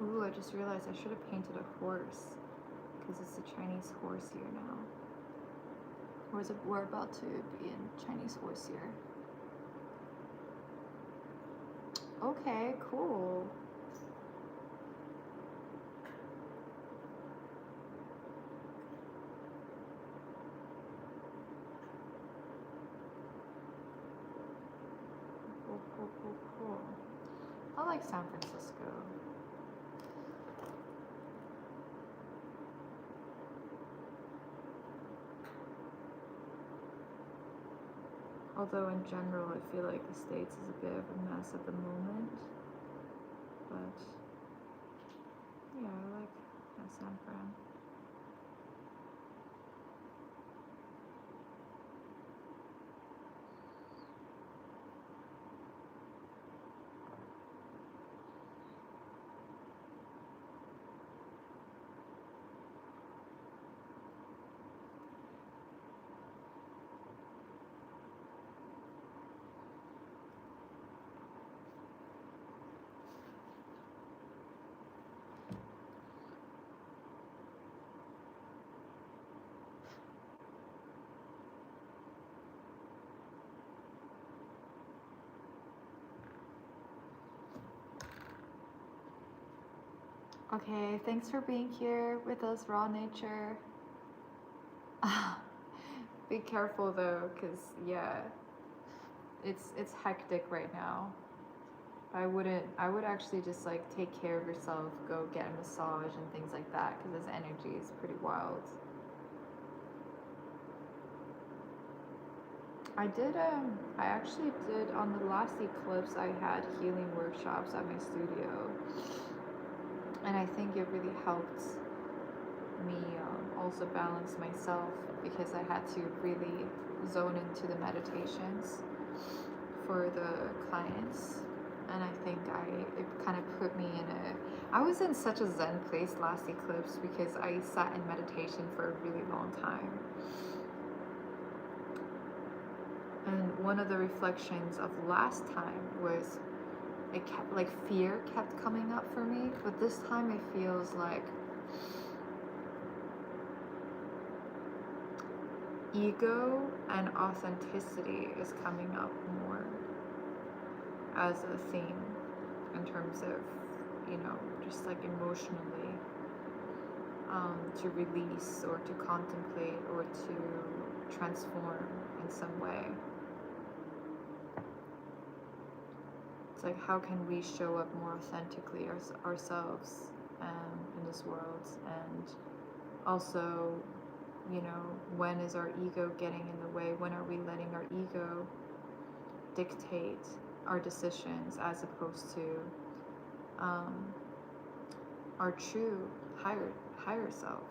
Ooh, I just realized I should have painted a horse because it's a Chinese horse year now. We're about to be in Chinese horse year. Okay, cool. Cool. I like San Francisco. Although in general, I feel like the States is a bit of a mess at the moment. But yeah, I like San Fran. Okay, thanks for being here with us, Raw Nature. Be careful though, cause yeah, it's hectic right now. I would actually just like take care of yourself, go get a massage and things like that, cause this energy is pretty wild. I actually did on the last eclipse. I had healing workshops at my studio, and I think it really helped me also balance myself because I had to really zone into the meditations for the clients. And I think it kind of put me in I was in such a zen place last eclipse because I sat in meditation for a really long time. And one of the reflections of last time was it kept, like, fear kept coming up for me, but this time it feels like ego and authenticity is coming up more as a theme in terms of, you know, just like emotionally to release or to contemplate or to transform in some way. It's like, how can we show up more authentically ourselves in this world? And also, you know, when is our ego getting in the way? When are we letting our ego dictate our decisions as opposed to our true higher self?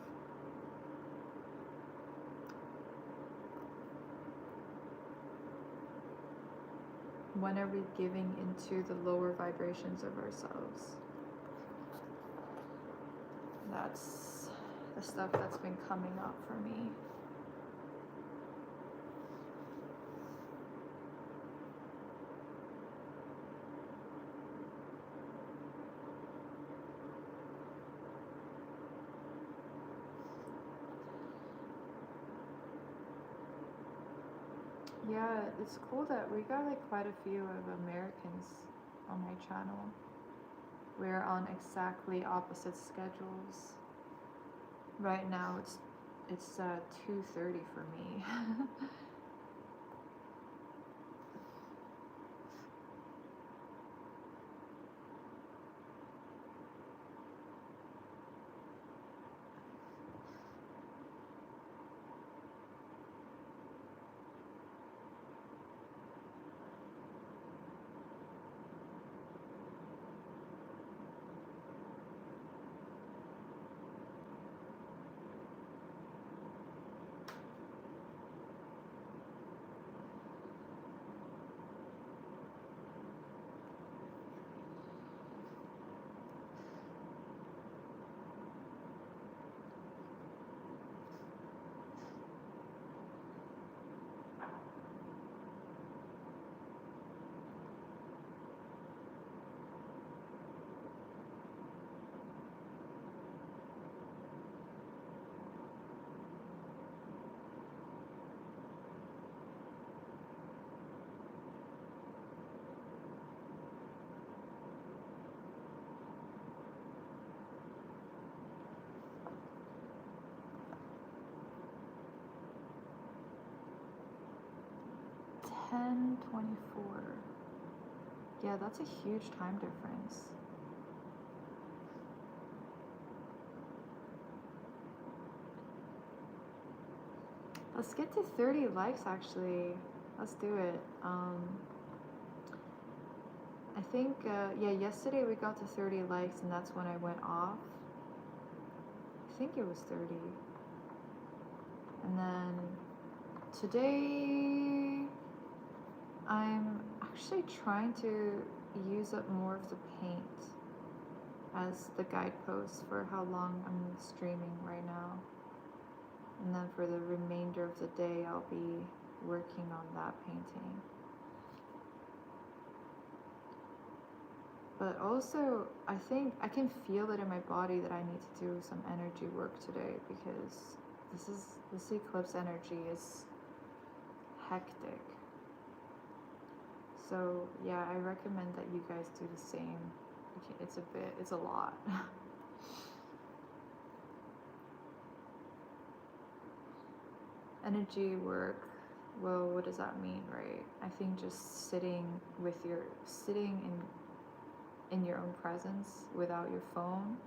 When are we giving into the lower vibrations of ourselves? That's the stuff that's been coming up for me. Yeah, it's cool that we got like quite a few of Americans on my channel. We're on exactly opposite schedules. Right now it's 2:30 for me. (10:24). Yeah, that's a huge time difference. Let's get to 30 likes actually. Let's do it. I think, yeah, yesterday we got to 30 likes and that's when I went off. I think it was 30. And then today I'm actually trying to use up more of the paint as the guidepost for how long I'm streaming right now. And then for the remainder of the day, I'll be working on that painting. But also, I think I can feel it in my body that I need to do some energy work today because this eclipse energy is hectic. So yeah, I recommend that you guys do the same. It's a lot. Energy work, well, what does that mean, right? I think just sitting in your own presence without your phone,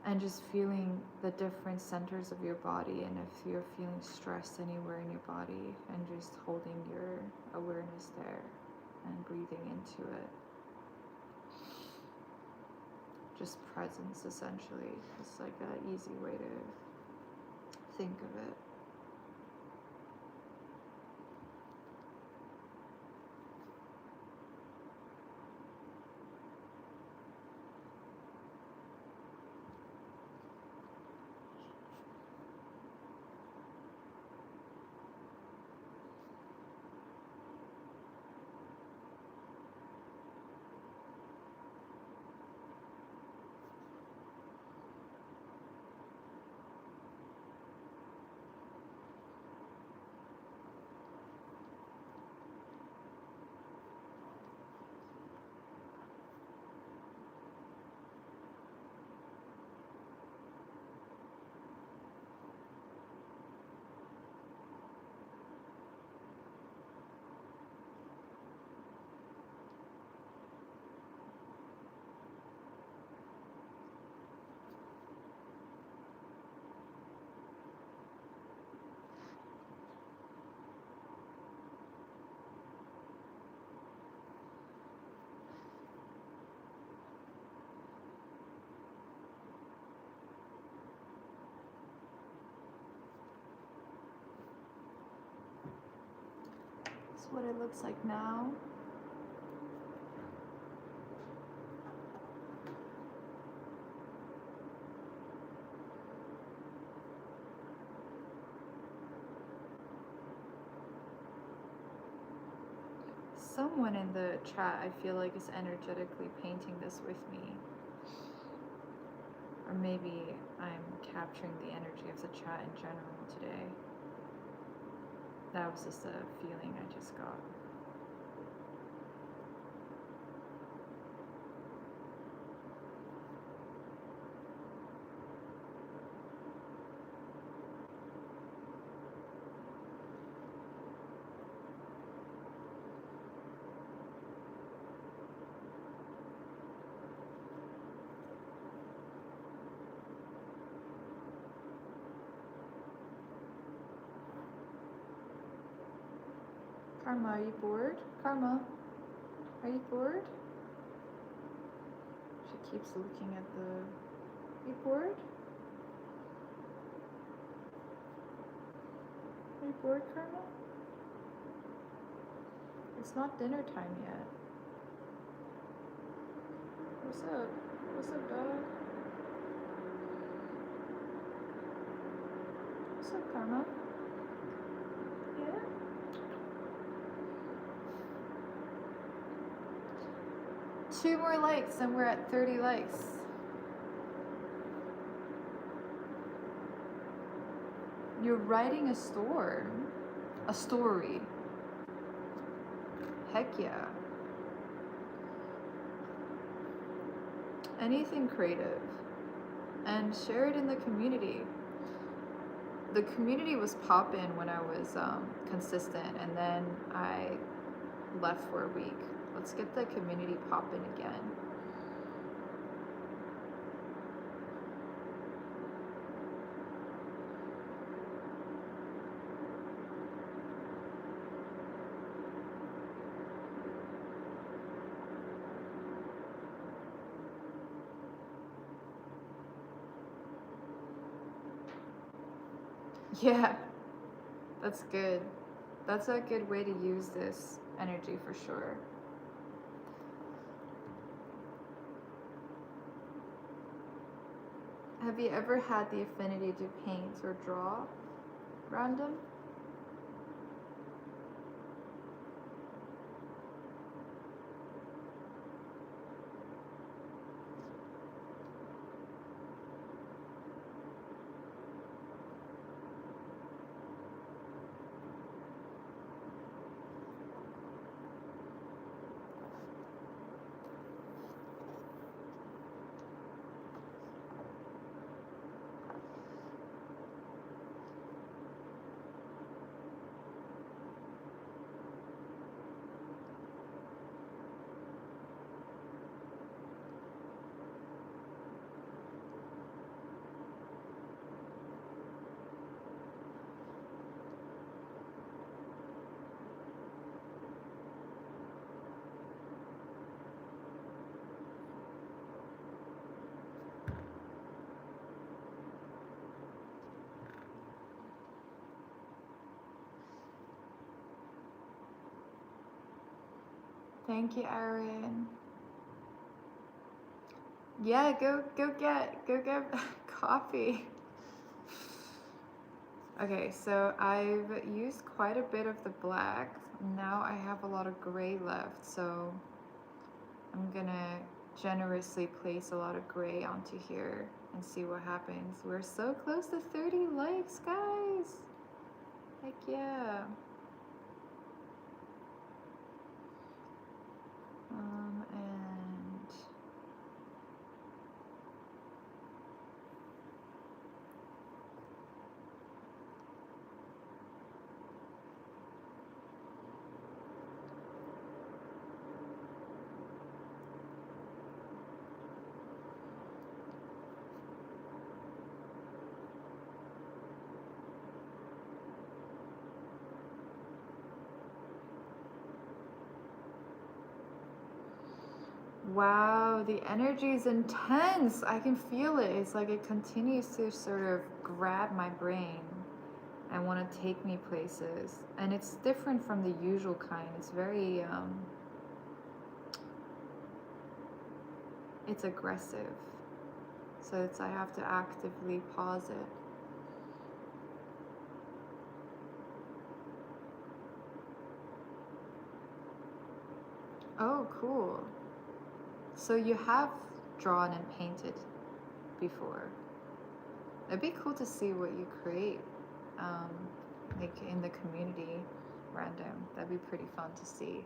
and just feeling the different centers of your body, and if you're feeling stressed anywhere in your body, and just holding your awareness there and breathing into it. Just presence, essentially. It's like an easy way to think of it. That's what it looks like now. Someone in the chat, I feel like, is energetically painting this with me. Or maybe I'm capturing the energy of the chat in general today. That was just a feeling I just got. Karma, are you bored? Karma, are you bored? She keeps looking at the... Are you bored? Are you bored, Karma? It's not dinner time yet. What's up? What's up, dog? What's up, Karma? Yeah? 2 more likes and we're at 30 likes. You're writing a story. Heck yeah. Anything creative. And share it in the community. The community was poppin' when I was consistent, and then I left for a week. Let's get the community poppin' again. Yeah, that's good. That's a good way to use this energy for sure. Have you ever had the affinity to paint or draw? Random? Thank you, Aaron. Yeah, go get coffee. Okay, so I've used quite a bit of the black. Now I have a lot of gray left, so I'm gonna generously place a lot of gray onto here and see what happens. We're so close to 30 likes, guys. Heck yeah. And wow, the energy is intense. I can feel it. It's like it continues to sort of grab my brain and want to take me places. And it's different from the usual kind. It's very, it's aggressive. So it's, I have to actively pause it. Oh, cool. So you have drawn and painted before. It'd be cool to see what you create, like in the community, random. That'd be pretty fun to see.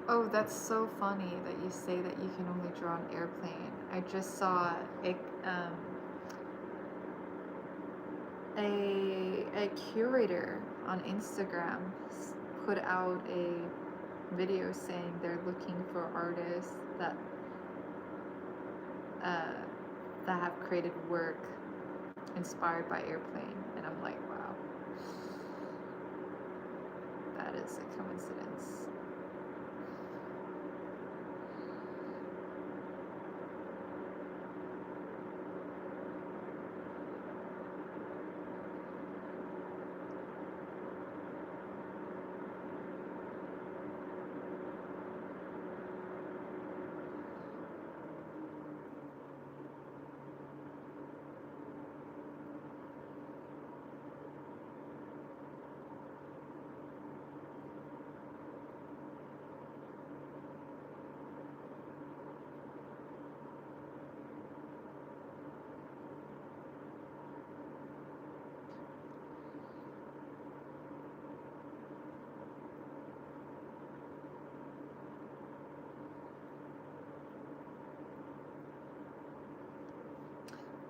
Oh, that's so funny that you say that you can only draw an airplane. I just saw a curator on Instagram put out a video saying they're looking for artists that that have created work inspired by airplane, and I'm like, wow, that is a coincidence.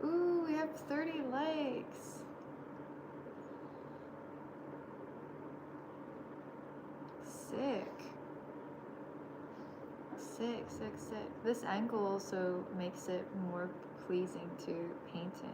Ooh, we have 30 likes. Sick. Sick, sick, sick. This angle also makes it more pleasing to paint in.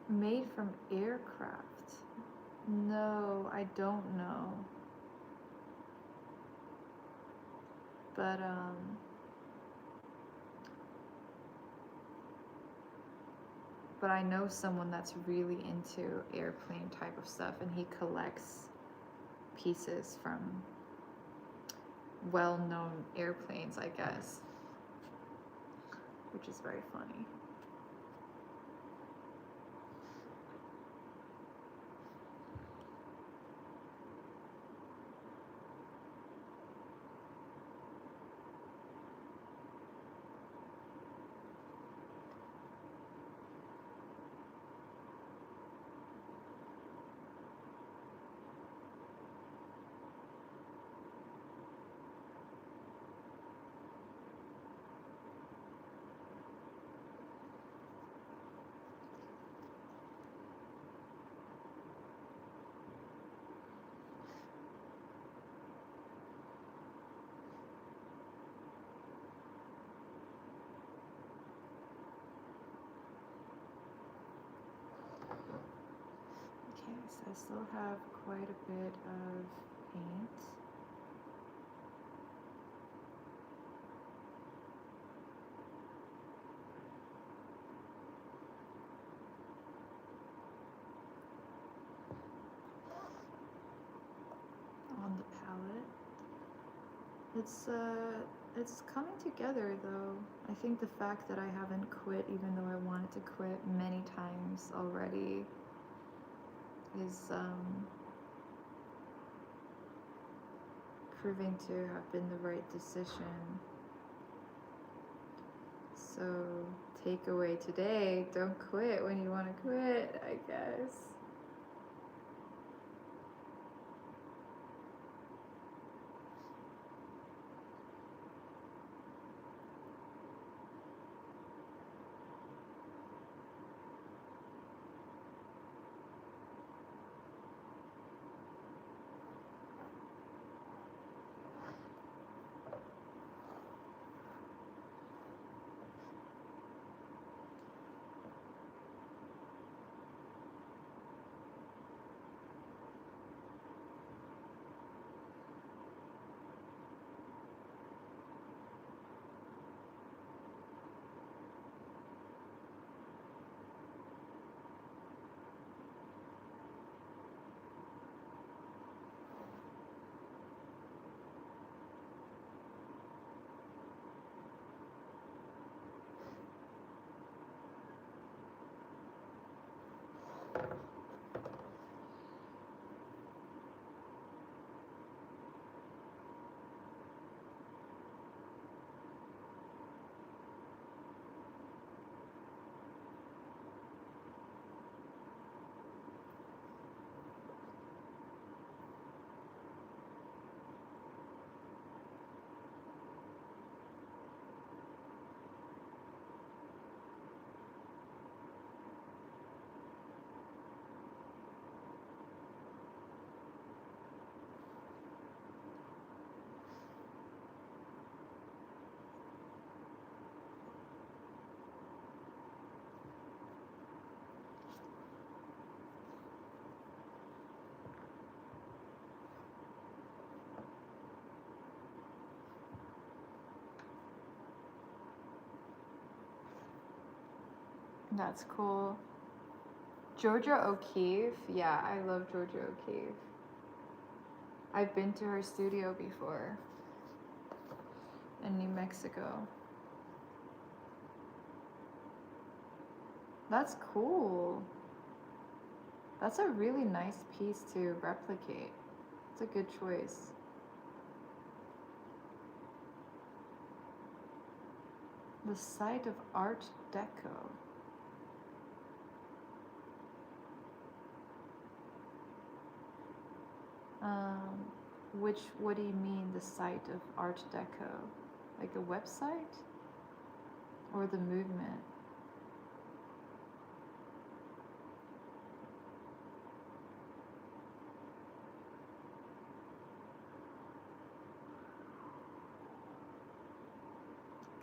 Made from aircraft? No, I don't know. But I know someone that's really into airplane type of stuff, and he collects pieces from well-known airplanes, I guess, which is very funny. Okay, so I still have quite a bit of paint. On the palette. It's coming together though. I think the fact that I haven't quit, even though I wanted to quit many times already, is proving to have been the right decision. So takeaway today, don't quit when you want to quit, I guess. That's cool. Georgia O'Keeffe, yeah, I love Georgia O'Keeffe. I've been to her studio before in New Mexico. That's cool. That's a really nice piece to replicate. It's a good choice. The site of Art Deco. What do you mean, the site of Art Deco? Like a website? Or the movement?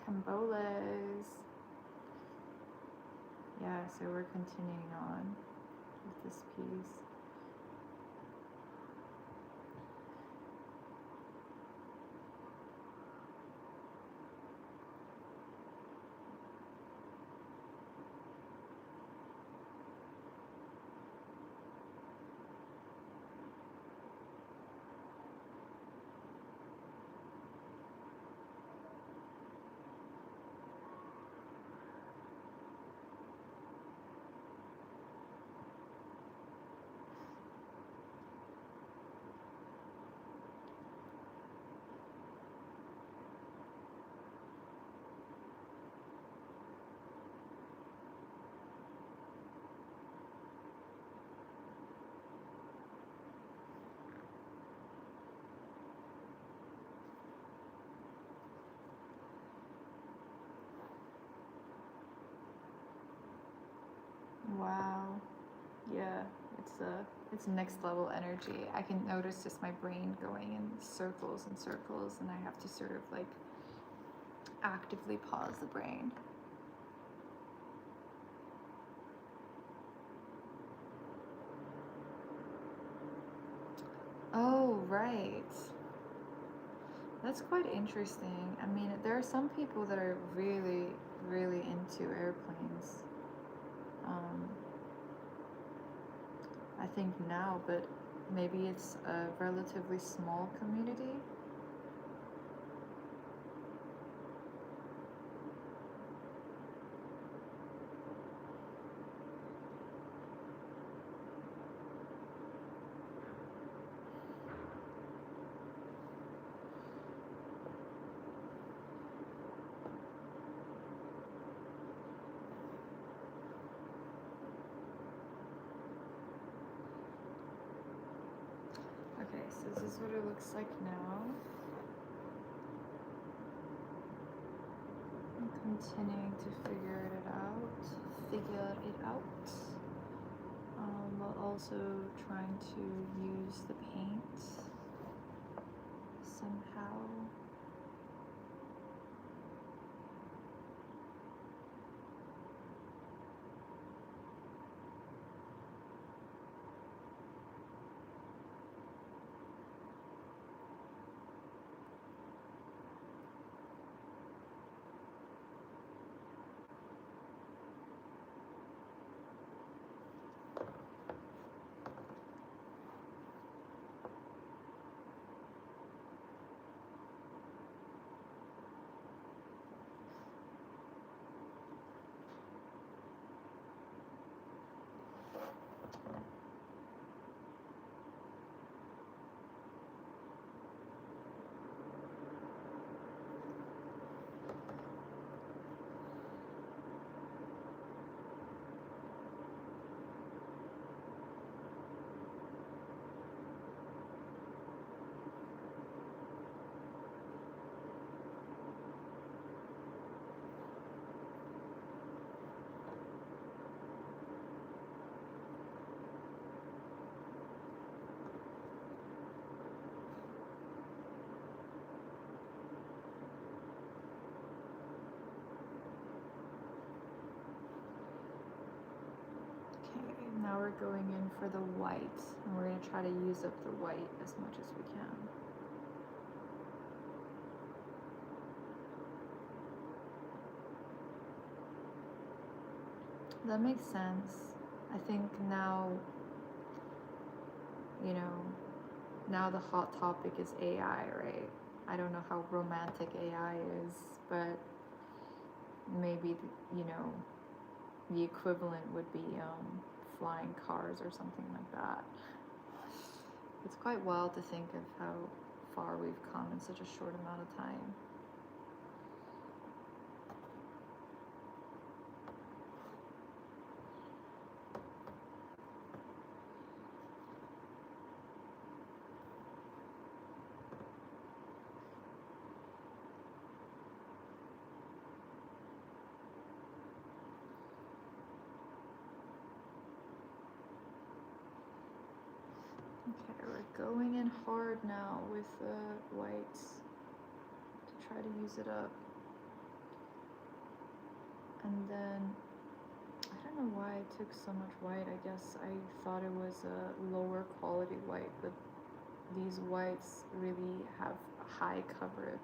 Camboles. Yeah, so we're continuing on with this piece. Wow. Yeah, it's next level energy. I can notice just my brain going in circles and circles, and I have to sort of like actively pause the brain. Oh, right. That's quite interesting. I mean, there are some people that are really, really into airplanes. I think now, but maybe it's a relatively small community. Okay, so this is what it looks like now. I'm continuing to figure it out. While also trying to use the paint somehow. Now we're going in for the white, and we're going to try to use up the white as much as we can. That makes sense. I think now, now the hot topic is AI, right? I don't know how romantic AI is, but maybe, the equivalent would be flying cars or something like that. It's quite wild to think of how far we've come in such a short amount of time. Okay, we're going in hard now with the whites to try to use it up. And then, I don't know why I took so much white. I guess I thought it was a lower quality white, but these whites really have high coverage.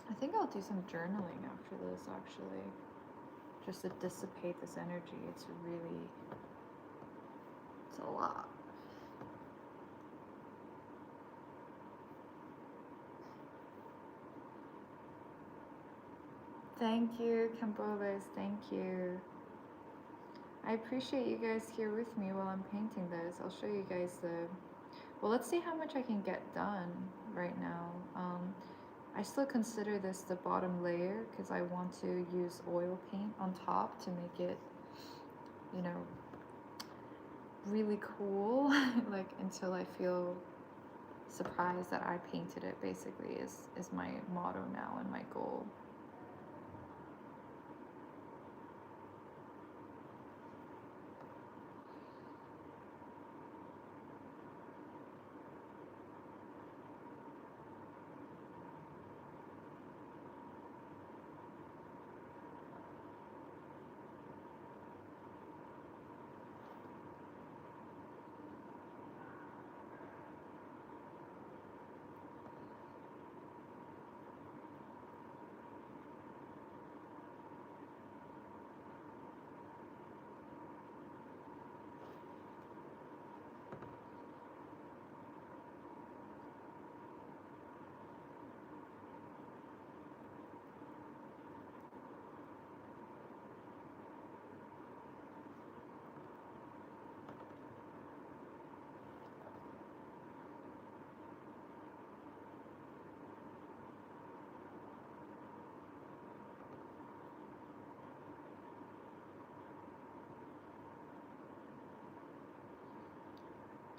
I think I'll do some journaling after this, actually, just to dissipate this energy. It's a lot. Thank you, Campoves, thank you. I appreciate you guys here with me while I'm painting this. I'll show you guys well, let's see how much I can get done right now. I still consider this the bottom layer because I want to use oil paint on top to make it, you know, really cool, like until I feel surprised that I painted it, basically, is my motto now and my goal.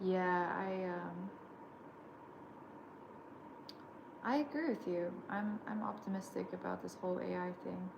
Yeah, I agree with you. I'm optimistic about this whole AI thing.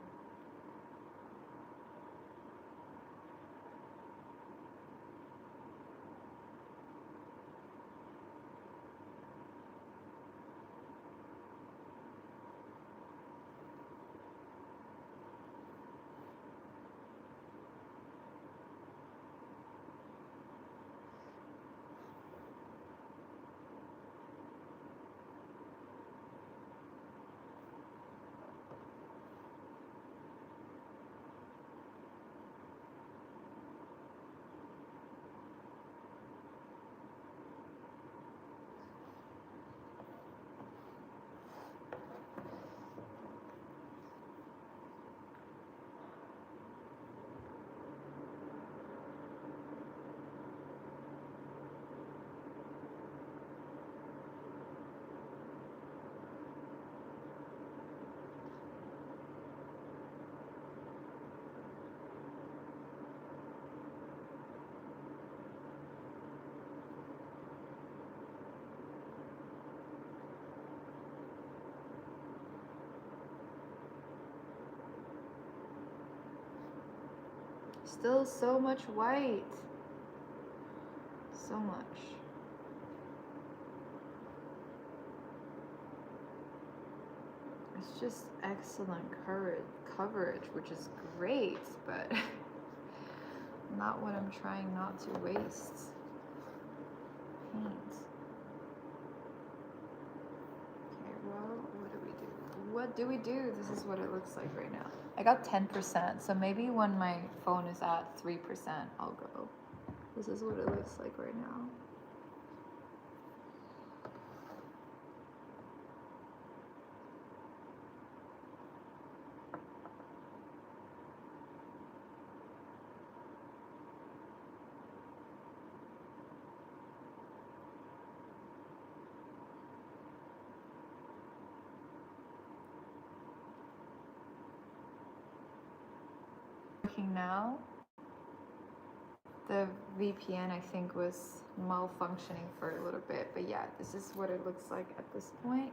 Still so much white. So much. It's just excellent coverage, which is great, but not what I'm trying not to waste. Paint. Okay, well, what do we do? what do we do? This is what it looks like right now. I got 10%, so maybe when my phone is at 3%, I'll go. This is what it looks like right now. Working now. The VPN I think was malfunctioning for a little bit, but yeah, this is what it looks like at this point.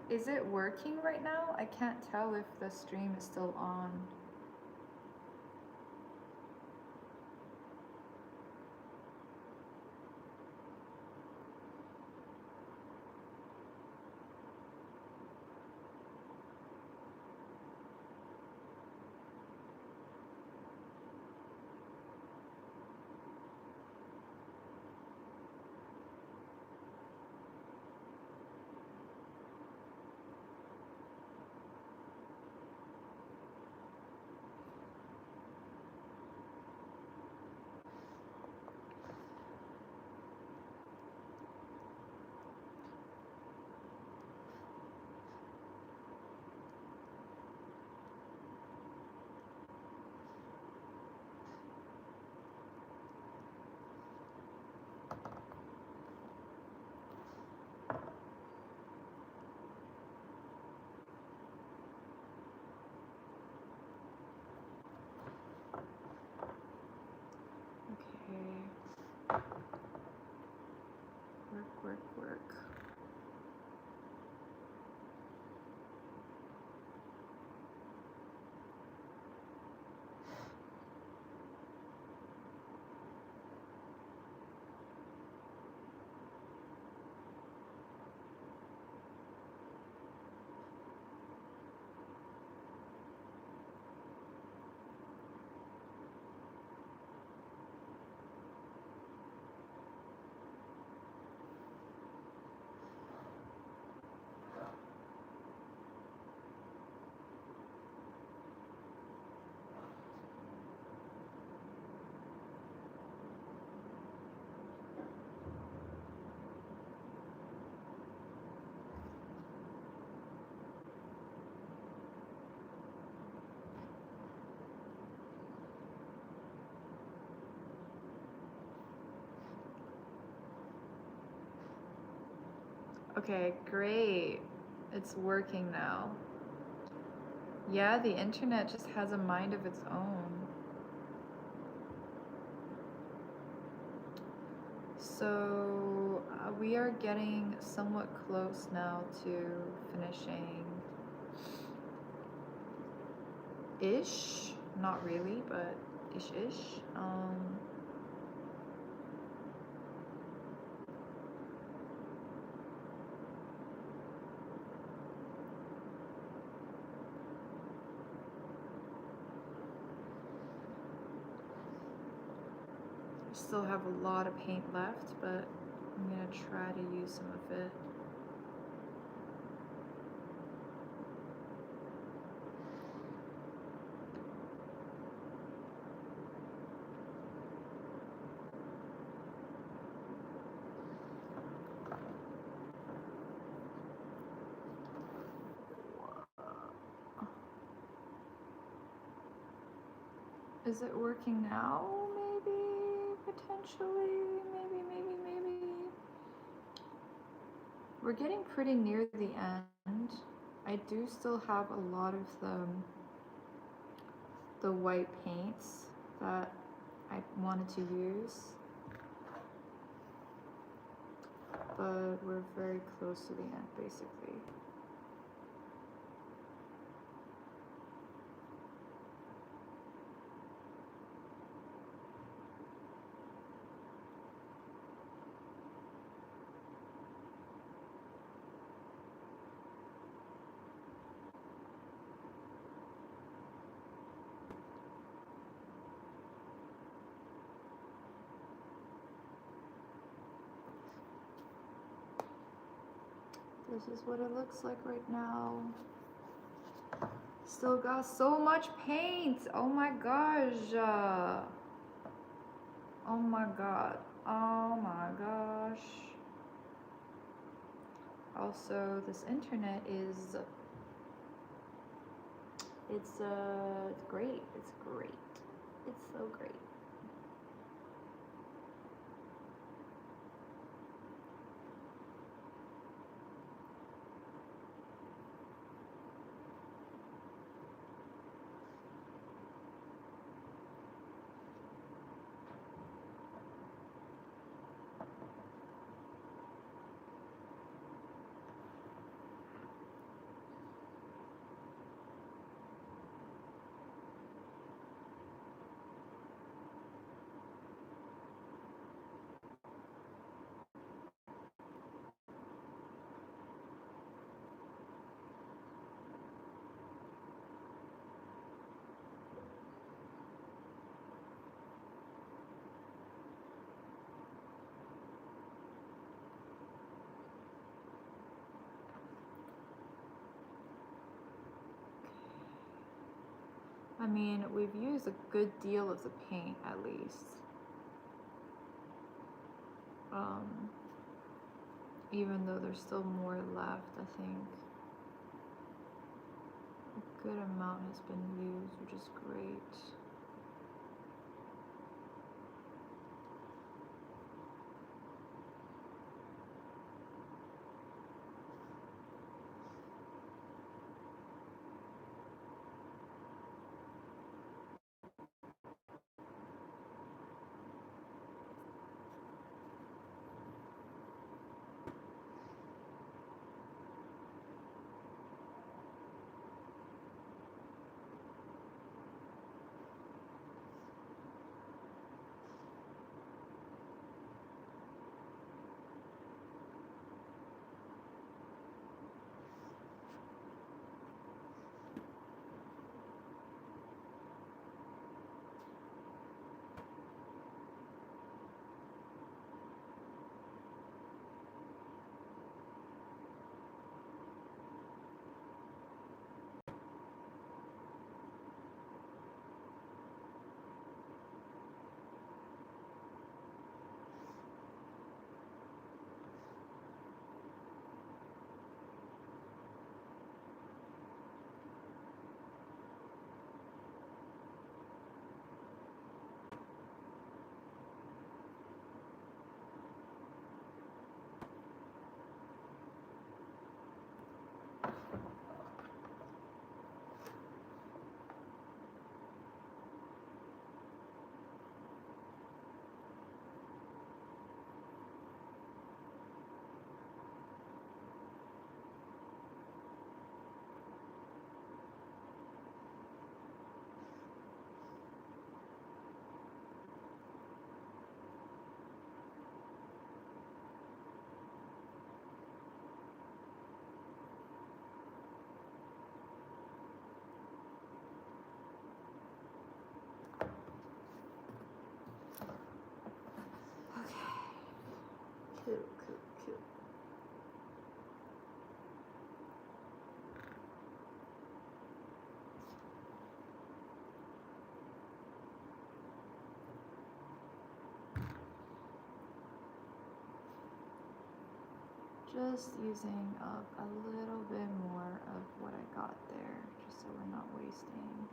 Is it working right now? I can't tell if the stream is still on. Okay. Work. Okay, great. It's working now. Yeah, the internet just has a mind of its own. So we are getting somewhat close now to finishing ish. Not really, but ish. Still have a lot of paint left, but I'm gonna try to use some of it. Is it working now? Maybe, potentially, maybe. We're getting pretty near the end. I do still have a lot of the white paints that I wanted to use, but we're very close to the end, basically. This is what it looks like right now. Still got so much paint. Oh my gosh. Oh my god. Oh my gosh. Also, this internet is it's great. It's great. It's so great. I mean, we've used a good deal of the paint at least. Even though there's still more left, I think a good amount has been used, which is great. Cool. Just using up a little bit more of what I got there, just so we're not wasting.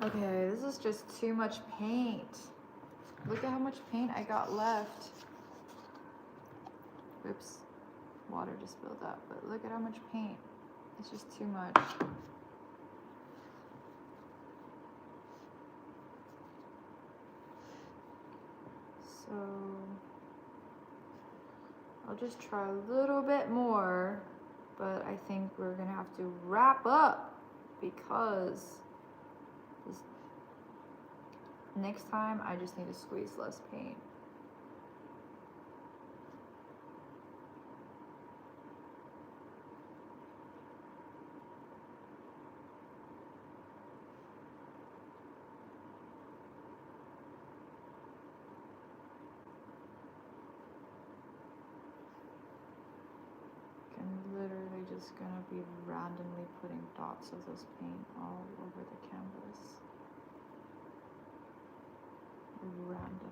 Okay, this is just too much paint. Look at how much paint I got left. Oops, water just spilled out, but look at how much paint. It's just too much. So I'll just try a little bit more, but I think we're gonna have to wrap up because this next time I just need to squeeze less paint. I'm literally just gonna be randomly putting dots of this paint all over the canvas. Randomly.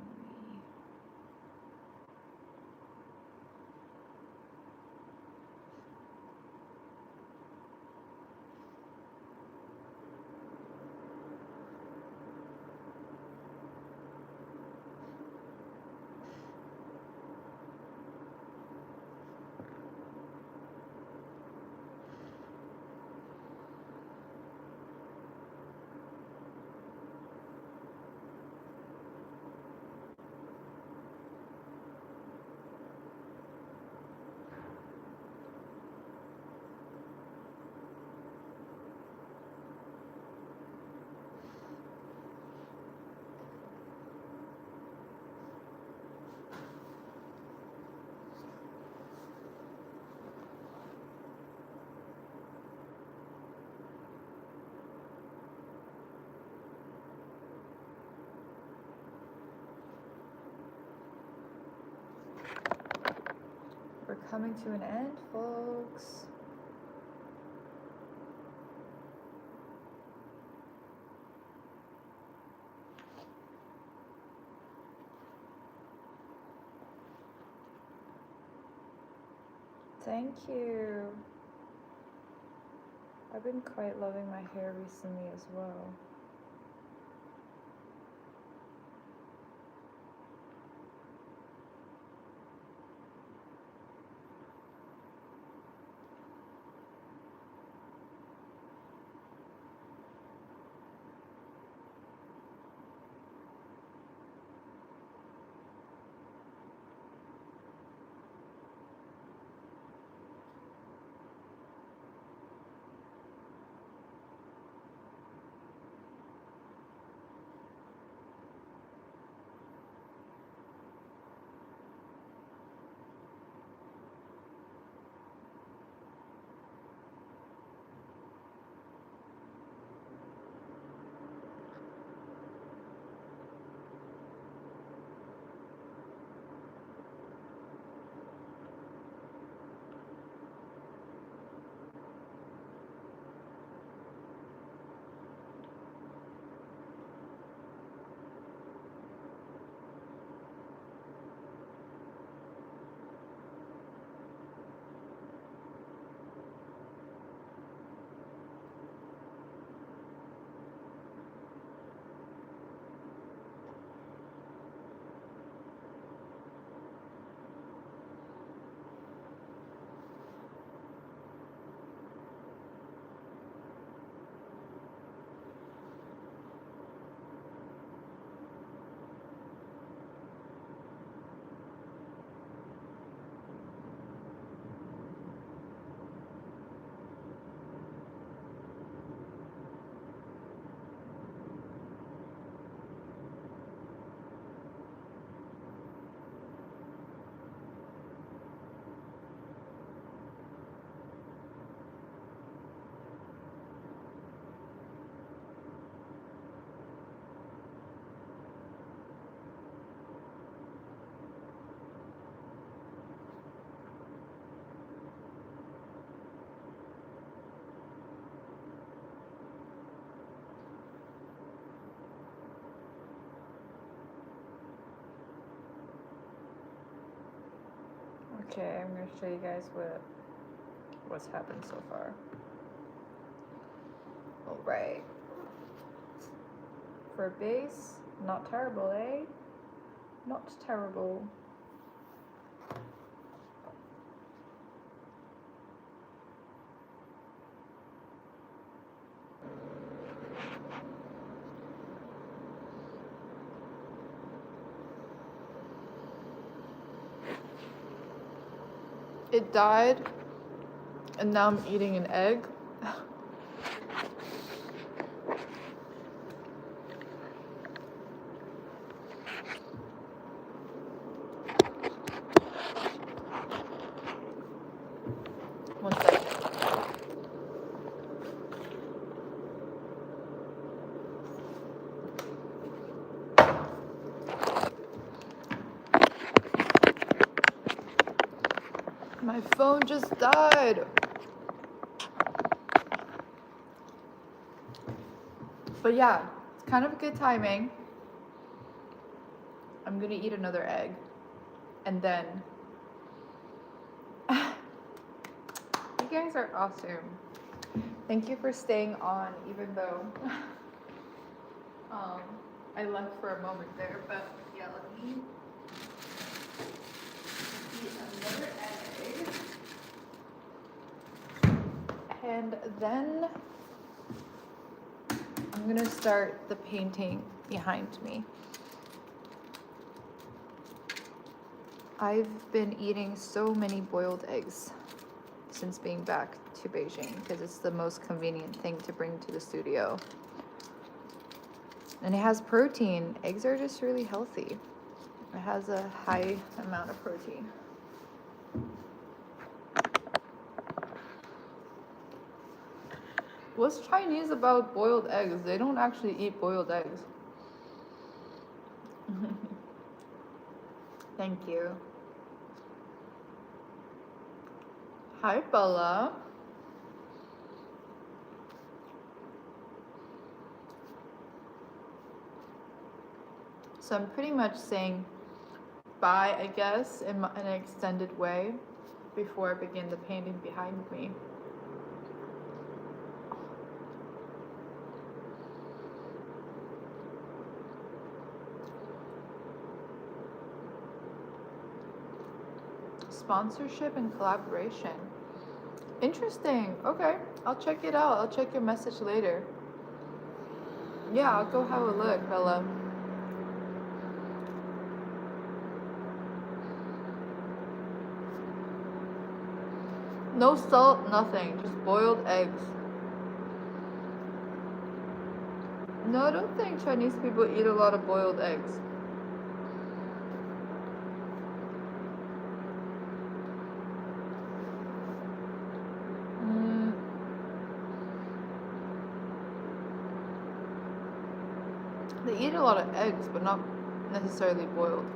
We're coming to an end, folks. Thank you. I've been quite loving my hair recently as well. Okay, I'm going to show you guys what's happened so far. All right. For a base, not terrible, eh? Not terrible. It died, and now I'm eating an egg. One second. My phone just died. But yeah, it's kind of good timing. I'm gonna eat another egg. And then you guys are awesome. Thank you for staying on, even though I left for a moment there. But yeah, let me eat another egg. And then I'm gonna start the painting behind me. I've been eating so many boiled eggs since being back to Beijing because it's the most convenient thing to bring to the studio. And it has protein. Eggs are just really healthy. It has a high amount of protein. What's Chinese about boiled eggs? They don't actually eat boiled eggs. Thank you. Hi, Bella. So I'm pretty much saying bye, I guess, in an extended way before I begin the painting behind me. Sponsorship and collaboration. Interesting. Okay, I'll check it out. I'll check your message later. Yeah, I'll go have a look, Bella. No salt, nothing. Just boiled eggs. No, I don't think Chinese people eat a lot of boiled eggs. They eat a lot of eggs, but not necessarily boiled.